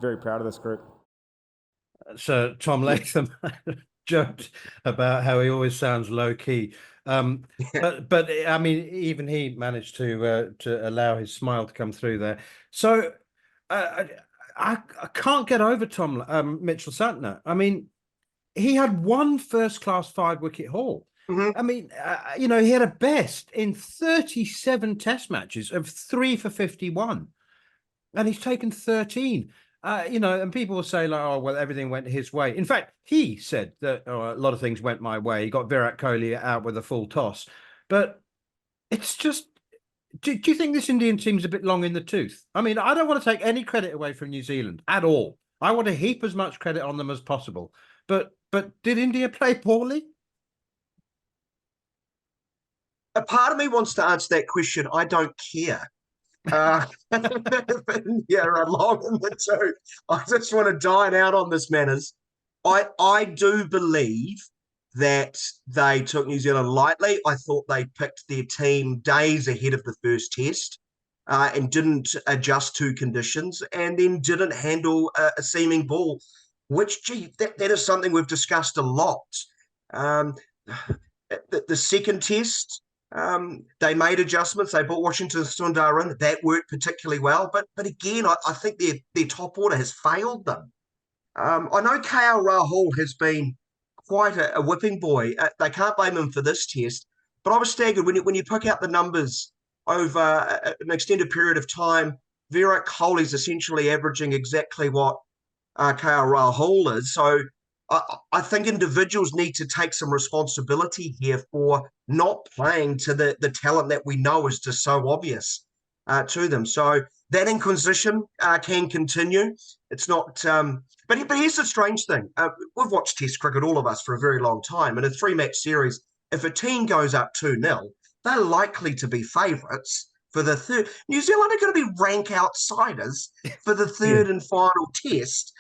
very proud of this group. So Tom Lathum joked about how he always sounds low key, but I mean, even he managed to allow his smile to come through there. So I can't get over Mitchell Santner. I mean, he had one first-class 5-wicket haul. Mm-hmm. I mean, he had a best in 37 test matches of 3 for 51, and he's taken 13. And people will say, like, oh, well, everything went his way. In fact, he said that a lot of things went my way. He got Virat Kohli out with a full toss. But it's just, do you think this Indian team's a bit long in the tooth? I mean, I don't want to take any credit away from New Zealand at all. I want to heap as much credit on them as possible. But did India play poorly? A part of me wants to answer that question. I don't care. Yeah, long in the tooth. I just want to dine out on this, manners. I do believe that they took New Zealand lightly. I thought they picked their team days ahead of the first test and didn't adjust to conditions, and then didn't handle a seaming ball, which, that is something we've discussed a lot. The second test, they made adjustments. They brought Washington Sundar in. That worked particularly well. But again, I think their top order has failed them. I know KL Rahul has been quite a whipping boy. They can't blame him for this test. But I was staggered when you pick out the numbers over an extended period of time. Virat Kohli is essentially averaging exactly what KL Rahul is. So I think individuals need to take some responsibility here for not playing to the talent that we know is just so obvious to them. So that inquisition can continue. It's not, but here's the strange thing. We've watched Test cricket, all of us, for a very long time. In a 3-match series, if a team goes up 2-0, they're likely to be favourites for the third. New Zealand are going to be rank outsiders for the third and final test,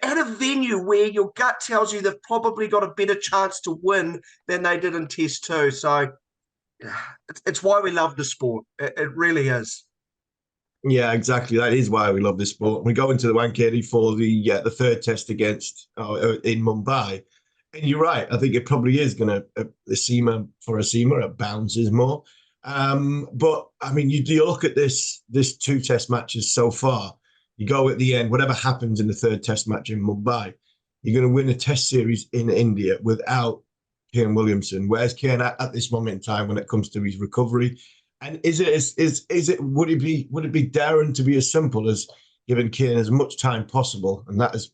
at a venue where your gut tells you they've probably got a better chance to win than they did in Test 2. So it's why we love the sport. It really is. Yeah, exactly. That is why we love this sport. We go into the Wankhede for the third test against in Mumbai. And you're right. I think it probably is going to, a seamer, it bounces more. But, I mean, you look at this 2 test matches so far. You go at the end, whatever happens in the third test match in Mumbai, you're going to win a test series in India without Kane Williamson. Where's Kane at this moment in time when it comes to his recovery? And would it be Darren to be as simple as giving Kane as much time possible, and that is,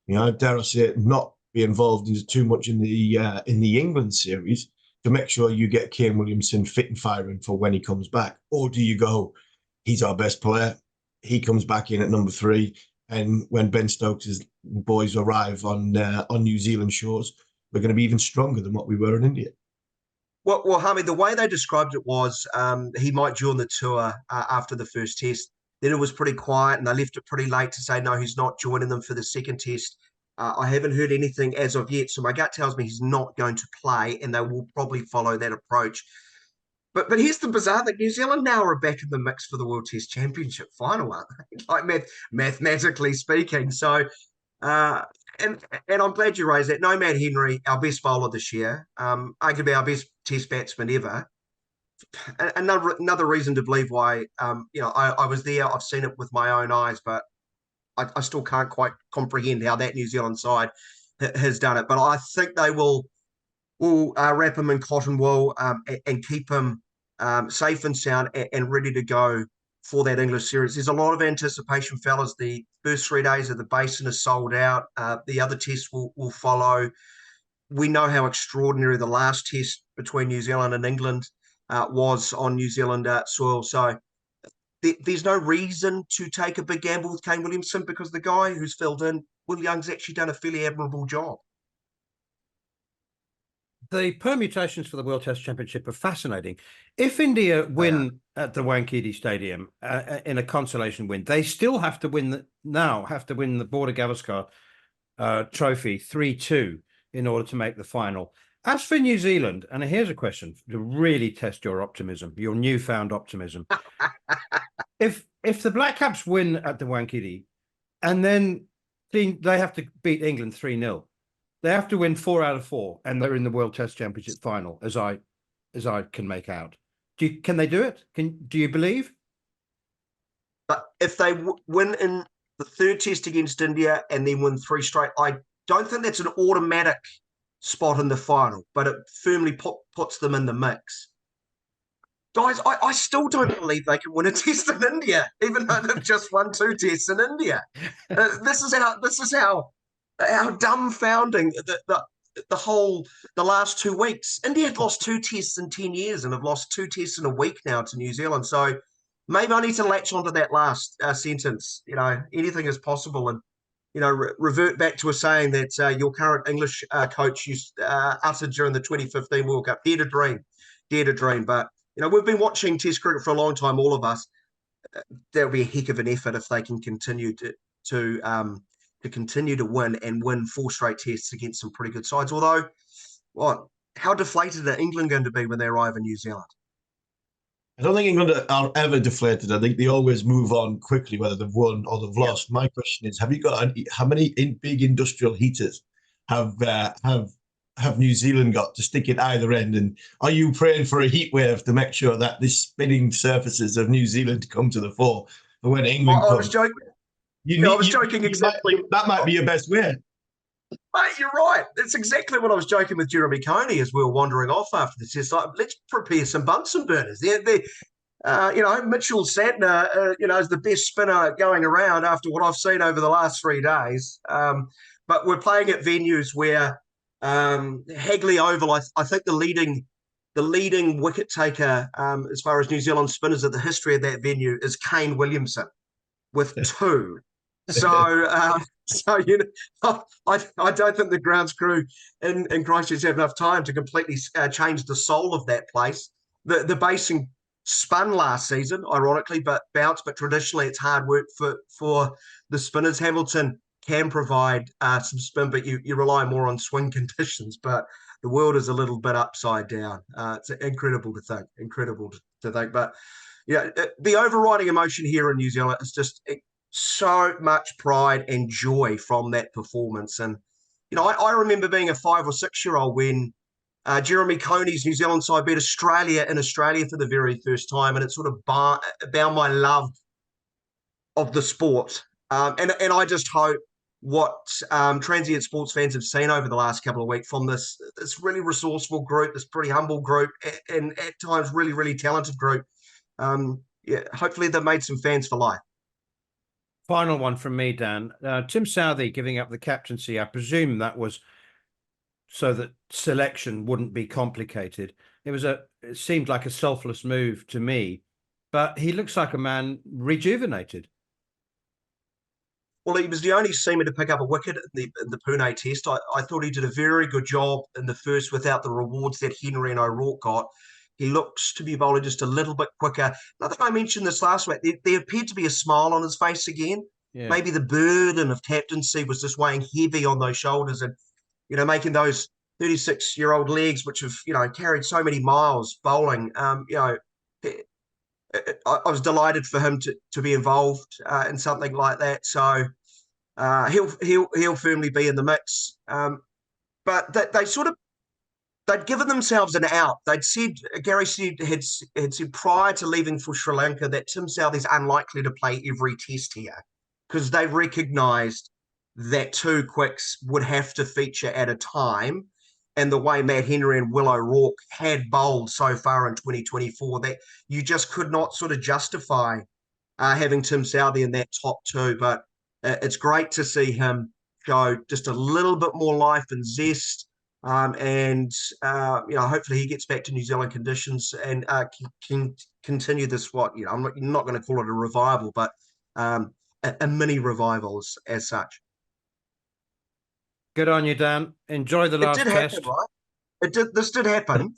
dare I say it, not be involved in too much in the England series to make sure you get Kane Williamson fit and firing for when he comes back? Or do you go, he's our best player, he comes back in at number 3, and when Ben Stokes' boys arrive on New Zealand shores, we're going to be even stronger than what we were in India? Well, Harmy, the way they described it was he might join the tour after the first test. Then it was pretty quiet, and they left it pretty late to say, no, he's not joining them for the second test. I haven't heard anything as of yet, so my gut tells me he's not going to play, and they will probably follow that approach. But here's the bizarre thing. New Zealand now are back in the mix for the World Test Championship final, aren't they? Like mathematically speaking. So, and I'm glad you raised that. Nomad Henry, our best bowler this year, arguably our best Test batsman ever. Another reason to believe why, I was there. I've seen it with my own eyes, but I still can't quite comprehend how that New Zealand side has done it. But I think they will wrap him in cotton wool and keep him safe and sound and ready to go for that English series. There's a lot of anticipation, fellas. The first 3 days of the Basin is sold out. The other tests will follow. we know how extraordinary the last test between New Zealand and England was on New Zealand soil. So there's no reason to take a big gamble with Kane Williamson, because the guy who's filled in, Will Young's actually done a fairly admirable job. The permutations for the World Test Championship are fascinating. If India win at the Wankhede Stadium in a consolation win, they still have to win the Border Gavaskar trophy 3-2 in order to make the final. As for New Zealand, and here's a question to really test your optimism, your newfound optimism. If the Black Caps win at the Wankhede, and then they have to beat England 3-0, they have to win 4 out of 4, and they're in the World Test Championship final, as I can make out. Can they do it? Do you believe? But if they win in the third test against India and then win 3 straight, I don't think that's an automatic spot in the final, but it firmly puts them in the mix. Guys, I still don't believe they can win a test in India, even though they've just won 2 tests in India. This is how dumbfounding the last 2 weeks. India had lost 2 tests in 10 years and have lost 2 tests in a week now to New Zealand. So maybe I need to latch onto that last sentence. Anything is possible, and revert back to a saying that your current English coach uttered during the 2015 World Cup: "Dare to dream." But we've been watching Test cricket for a long time, all of us. That would be a heck of an effort if they can continue to continue to win 4 straight tests against some pretty good sides. Although, how deflated are England going to be when they arrive in New Zealand? I don't think England are ever deflated. I think they always move on quickly, whether they've won or they've lost. My question is: how many big industrial heaters have New Zealand got to stick at either end? And are you praying for a heat wave to make sure that the spinning surfaces of New Zealand come to the fore for when England comes? I was joking. I was joking exactly. That might be your best way. Mate, you're right. That's exactly what I was joking with Jeremy Coney as we were wandering off after the test. Like, let's prepare some Bunsen burners. Mitchell Santner, is the best spinner going around after what I've seen over the last 3 days. But we're playing at venues where Hagley Oval, I think the leading wicket taker as far as New Zealand spinners at the history of that venue is Kane Williamson with 2. So, I don't think the grounds crew in Christchurch have enough time to completely change the soul of that place. The basing spun last season, ironically, but bounced. But traditionally, it's hard work for the spinners. Hamilton can provide some spin, but you rely more on swing conditions. But the world is a little bit upside down. It's incredible to think. But the overriding emotion here in New Zealand is just so much pride and joy from that performance. And I remember being a 5 or 6 year old when Jeremy Coney's New Zealand side beat Australia in Australia for the very first time, and it sort of bound my love of the sport. And I just hope what transient sports fans have seen over the last couple of weeks from this really resourceful group, this pretty humble group, and at times really, really talented group. Hopefully they've made some fans for life. Final one from me, Dan. Tim Southey giving up the captaincy, I presume that was so that selection wouldn't be complicated. It seemed like a selfless move to me, but he looks like a man rejuvenated. Well, he was the only seamer to pick up a wicket in the Pune Test. I thought he did a very good job in the first without the rewards that Henry and O'Rourke got. He looks to be bowling just a little bit quicker. I think I mentioned this last week. There appeared to be a smile on his face again. Yeah. Maybe the burden of captaincy was just weighing heavy on those shoulders, and making those 36-year-old legs, which have carried so many miles bowling. I was delighted for him to be involved in something like that. So he'll firmly be in the mix. But they'd given themselves an out. Gary had said prior to leaving for Sri Lanka that Tim Southey's unlikely to play every test here, because they recognised that 2 quicks would have to feature at a time. And the way Matt Henry and Will O'Rourke had bowled so far in 2024, that you just could not sort of justify having Tim Southey in that top 2. But it's great to see him show just a little bit more life and zest. and hopefully he gets back to New Zealand conditions and can continue this. I'm not going to call it a revival, but a mini revival as such. Good on you, Dan. Enjoy the last It did test. happen, right? This did happen.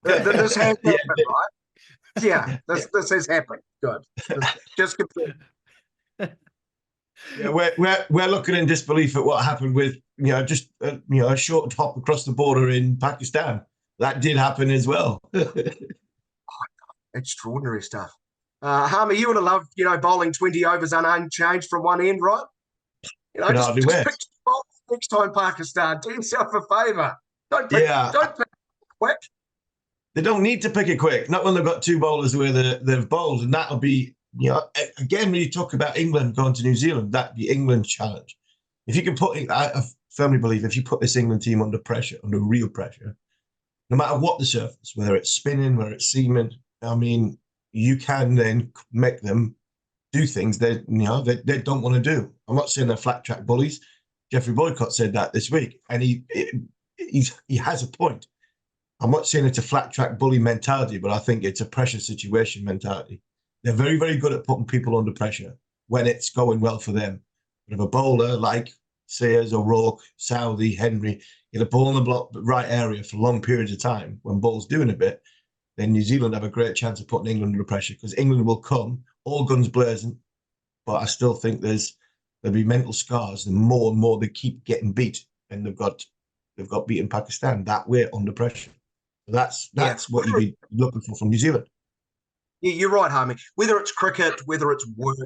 This has happened, right? Yeah, this has happened. Good. Just confirm. Yeah, we're looking in disbelief at what happened with just a short hop across the border in Pakistan. That did happen as well. Extraordinary stuff. Harmy, you would have loved bowling 20 overs unchanged from one end, right? Just pick next time, Pakistan. Do yourself a favour. Don't pick quick. They don't need to pick it quick. Not when they've got two bowlers where they've bowled, and that'll be. Again, when you talk about England going to New Zealand, that'd be England's challenge. If you can I firmly believe if you put this England team under pressure, under real pressure, no matter what the surface, whether it's spinning, whether it's seaming, I mean, you can then make them do things they don't want to do. I'm not saying they're flat track bullies. Jeffrey Boycott said that this week, and he has a point. I'm not saying it's a flat track bully mentality, but I think it's a pressure situation mentality. They're very, very good at putting people under pressure when it's going well for them. But if a bowler like Sayers, O'Rourke, Southey, Henry, get a ball in the right area for long periods of time when ball's doing a bit, then New Zealand have a great chance of putting England under pressure because England will come all guns blazing. But I still think there'll be mental scars the more and more they keep getting beat, and they've got beaten Pakistan that way under pressure. That's what you'd be looking for from New Zealand. Yeah, you're right, Harmy. Whether it's cricket, whether it's work,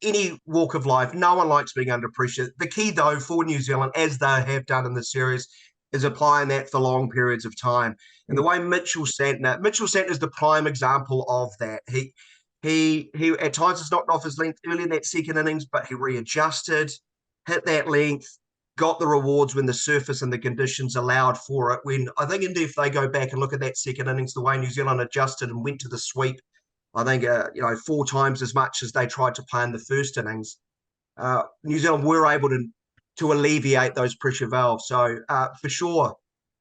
any walk of life, no one likes being under pressure. The key, though, for New Zealand, as they have done in the series, is applying that for long periods of time. And the way Mitchell Santner is the prime example of that. He at times has knocked off his length early in that second innings, but he readjusted, hit that length, got the rewards when the surface and the conditions allowed for it. When I think indeed if they go back and look at that second innings, the way New Zealand adjusted and went to the sweep, I think 4 times as much as they tried to play in the first innings, New Zealand were able to alleviate those pressure valves. So for sure,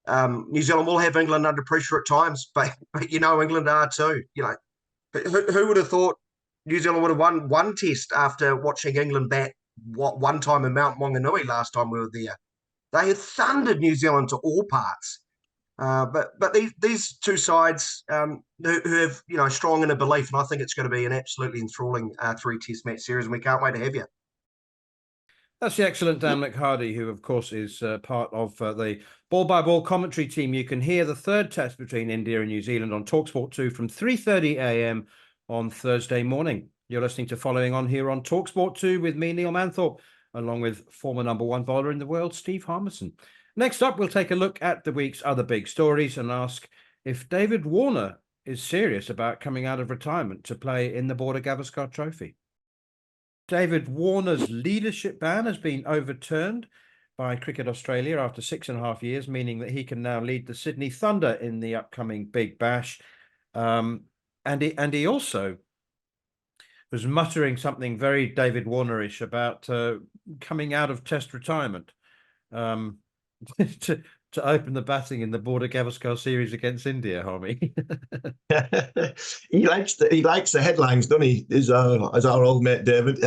New Zealand will have England under pressure at times, but England are too. But who would have thought New Zealand would have won one test after watching England bat one time in Mount Maunganui last time we were there? They had thundered New Zealand to all parts. But these two sides who have strong in a belief, and I think it's going to be an absolutely enthralling 3-test match series, and we can't wait to have you. That's the excellent Dan McHardy, who of course is part of the ball-by-ball commentary team. You can hear the third test between India and New Zealand on talkSPORT 2 from 3:30 a.m. on Thursday morning. You're listening to Following On here on talkSPORT 2 with me, Neil Manthorp, along with former #1 bowler in the world, Steve Harmison. Next up, we'll take a look at the week's other big stories and ask if David Warner is serious about coming out of retirement to play in the Border Gavaskar Trophy. David Warner's leadership ban has been overturned by Cricket Australia after 6.5 years, meaning that he can now lead the Sydney Thunder in the upcoming Big Bash. And he also was muttering something very David Warnerish about coming out of Test retirement to open the batting in the Border Gavaskar series against India, Harmy. He likes the headlines, doesn't he? As our old mate David.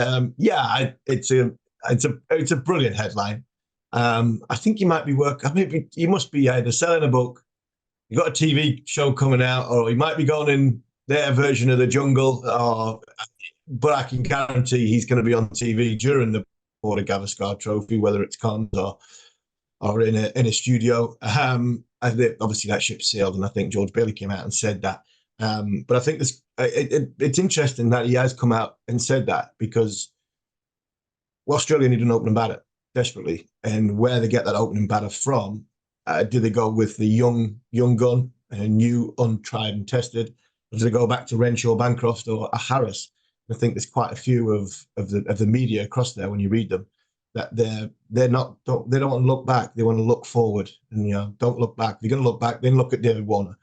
It's a brilliant headline. I think he might be he must be either selling a book, you got a TV show coming out, or he might be going in their version of The Jungle. But I can guarantee he's going to be on TV during the Border Gavaskar Trophy, whether it's cons or in a studio. Obviously that ship sailed, and I think George Bailey came out and said that. But I think it's interesting that he has come out and said that, because Australia need an opening batter desperately, and where they get that opening batter from, do they go with the young gun, a new, untried and tested, or do they go back to Renshaw, Bancroft, or a Harris? I think there's quite a few of the media across there when you read them, that they don't want to look back, they want to look forward, and don't look back. If you're going to look back, then look at David Warner.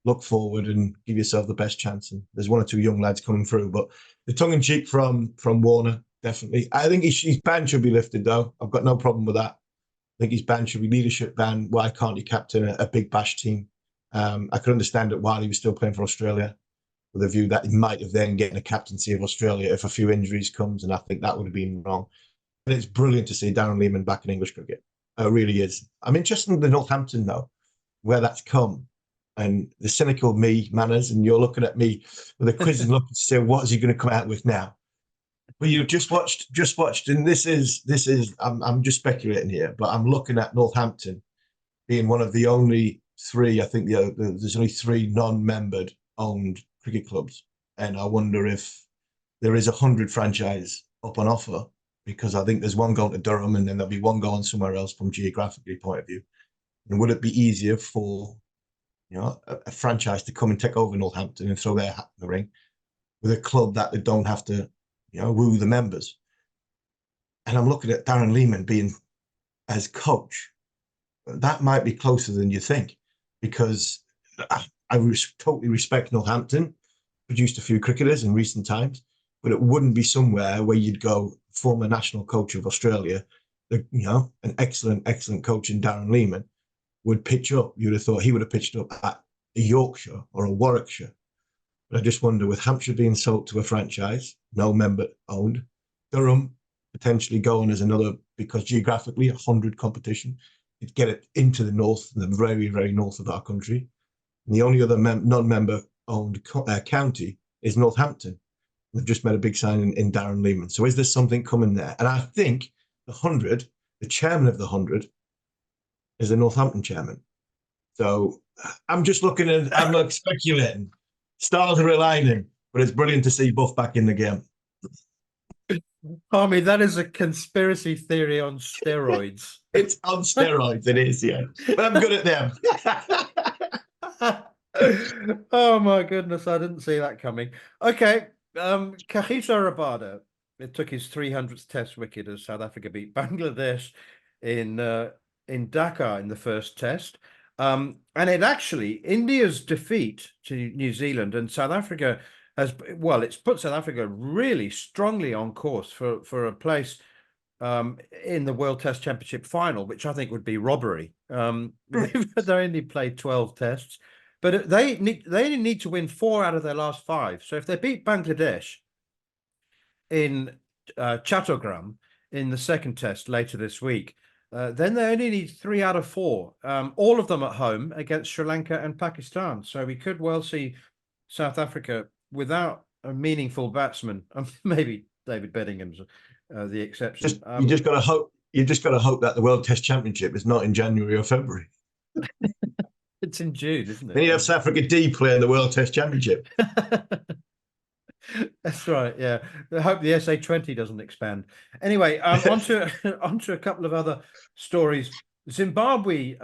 Look forward and give yourself the best chance. And there's 1 or 2 young lads coming through, but the tongue in cheek from Warner, definitely. I think his ban should be lifted though. I've got no problem with that. think his ban should be leadership ban. Why can't he captain a big bash team? I could understand it while he was still playing for Australia, with a view that he might have then getting a captaincy of Australia if a few injuries comes, and I think that would have been wrong. And it's brilliant to see Darren Lehmann back in English cricket. It really is. I'm interested in the Northampton, though, where that's come. And the cynical me, Manners, and you're looking at me with a quizzing look to say, what is he going to come out with now? Well, you've just watched, and this is. I'm just speculating here, but I'm looking at Northampton being one of the only three. I think there's only three non-membered owned cricket clubs, and I wonder if there is 100 franchise up on offer, because I think there's one going to Durham, and then there'll be one going somewhere else from geographically point of view. And would it be easier for a franchise to come and take over Northampton and throw their hat in the ring with a club that they don't have to, woo the members? And I'm looking at Darren Lehmann being as coach. That might be closer than you think, because I totally respect Northampton, produced a few cricketers in recent times, but it wouldn't be somewhere where you'd go, former national coach of Australia, an excellent coach in Darren Lehmann would pitch up. You'd have thought he would have pitched up at a Yorkshire or a Warwickshire. But I just wonder, with Hampshire being sold to a franchise, no member owned, Durham potentially going as another, because geographically 100 competition, you'd get it into the north, the very, very north of our country. And the only other non-member owned county is Northampton. They've just made a big sign in Darren Lehmann. So is there something coming there? And I think the 100, the chairman of the 100, is the Northampton chairman. So I'm just looking at, I'm like speculating. Stars are aligning, but it's brilliant to see Buff back in the game. Harmy, that is a conspiracy theory on steroids. It's on steroids, it is, yeah. But I'm good at them. Oh my goodness, I didn't see that coming. Okay, Kagiso Rabada, it took his 300th Test wicket as South Africa beat Bangladesh in Dhaka in the first Test. And it actually, India's defeat to New Zealand and South Africa it's put South Africa really strongly on course for a place in the World Test Championship final, which I think would be robbery. They only played 12 tests, but they only need to win 4 out of their last 5. So if they beat Bangladesh in Chattogram in the second test later this week, then they only need 3 out of 4, all of them at home against Sri Lanka and Pakistan. So we could well see South Africa without a meaningful batsman. Maybe David Beddingham's the exception. You just got to hope. You just got to hope that the World Test Championship is not in January or February. It's in June, isn't it? Then you have South Africa D playing the World Test Championship. That's right. Yeah, I hope the SA20 doesn't expand. Anyway, onto a couple of other stories. Zimbabwe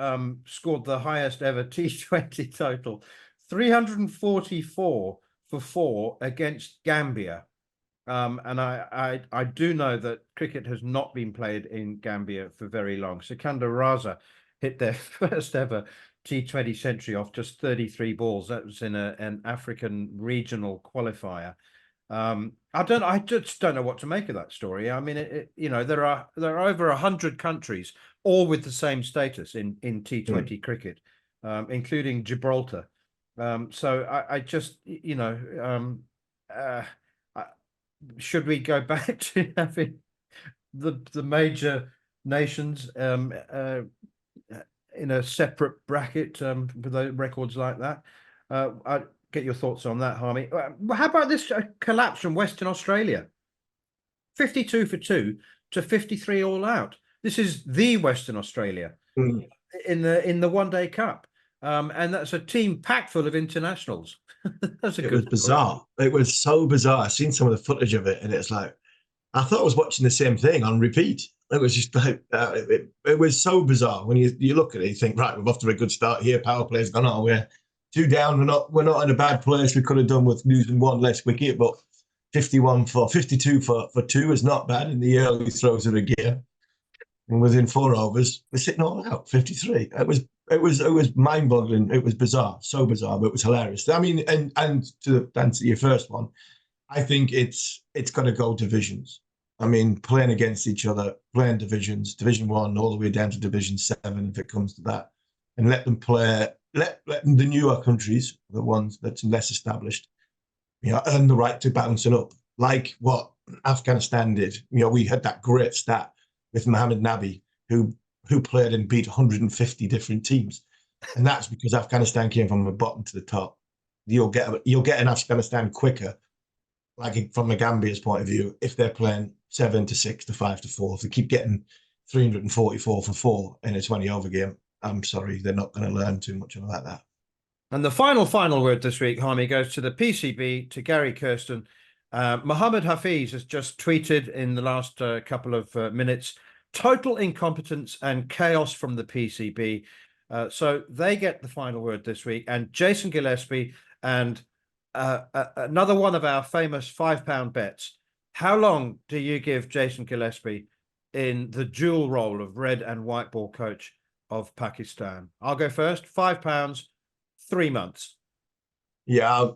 scored the highest ever T20 total, 344 for 4 against Gambia. And I do know that cricket has not been played in Gambia for very long. Sikandar Raza hit their first ever T20 century off just 33 balls. That was in an African regional qualifier. I just don't know what to make of that story. I mean, there are over 100 countries, all with the same status in T20 cricket, including Gibraltar. So I just, should we go back to having the major nations in a separate bracket with those records like that? I'd get your thoughts on that, Harmy. How about this collapse from Western Australia? 52 for 2 to 53 all out. This is the Western Australia in the One Day Cup. And that's a team packed full of internationals. It was bizarre. It was so bizarre. I've seen some of the footage of it, and it's like, I thought I was watching the same thing on repeat. It was just like, it was so bizarre. When you look at it, you think, right, we're off to a good start here. Power play's gone on. We're 2 down. We're not in a bad place. We could have done with losing 1 less wicket, but 52 for 2 is not bad in the early throws of the gear. And within 4 overs, we're sitting all out, 53. It was mind-boggling. It was bizarre, so bizarre, but it was hilarious. I mean, and to answer your first one, I think it's got to go divisions. I mean, playing against each other, playing divisions, Division 1 all the way down to Division 7 if it comes to that, and let them play, let the newer countries, the ones that's less established, earn the right to bounce it up, like what Afghanistan did. We had that great stat with Mohammed Nabi, who played and beat 150 different teams, and that's because Afghanistan came from the bottom to the top. You'll get an Afghanistan quicker, like from the Gambia's point of view, if they're playing 7-6 to 5-4. If they keep getting 344 for 4 in a 20-over game, I'm sorry, they're not going to learn too much about that. And the final word this week, Harmy, goes to the PCB, to Gary Kirsten. Mohammed Hafiz has just tweeted in the last couple of minutes, total incompetence and chaos from the PCB. So they get the final word this week. And Jason Gillespie and another one of our famous £5 bets. How long do you give Jason Gillespie in the dual role of red and white ball coach of Pakistan? I'll go first. £5, 3 months. Yeah,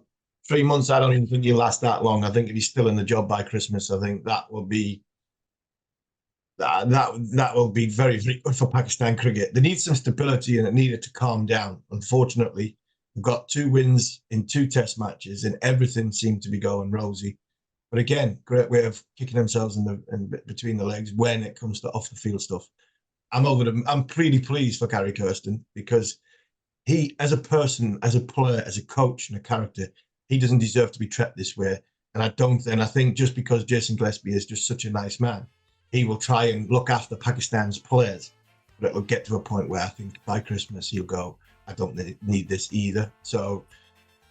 3 months. I don't even think he'll last that long. I think if he's still in the job by Christmas, I think that will be that will be very, very good for Pakistan cricket. They need some stability and it needed to calm down. Unfortunately, we've got 2 wins in 2 test matches and everything seemed to be going rosy. But again, great way of kicking themselves in between the legs when it comes to off the field stuff. I'm pretty pleased for Gary Kirsten because he, as a person, as a player, as a coach and a character, he doesn't deserve to be treated this way. And I think just because Jason Gillespie is just such a nice man, he will try and look after Pakistan's players. But it'll get to a point where I think by Christmas he'll go, I don't need this either. So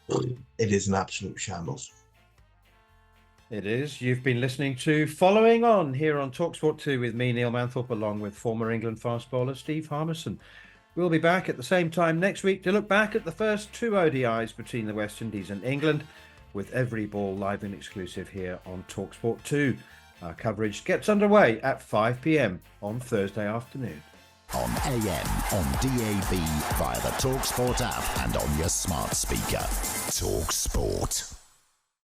it is an absolute shambles. It is. You've been listening to Following On here on talkSPORT 2 with me, Neil Manthorp, along with former England fast bowler Steve Harmison. We'll be back at the same time next week to look back at the first 2 ODIs between the West Indies and England, with every ball live and exclusive here on talkSPORT 2. Our coverage gets underway at 5 p.m. on Thursday afternoon. On AM, on DAB, via the talkSPORT app and on your smart speaker. talkSPORT.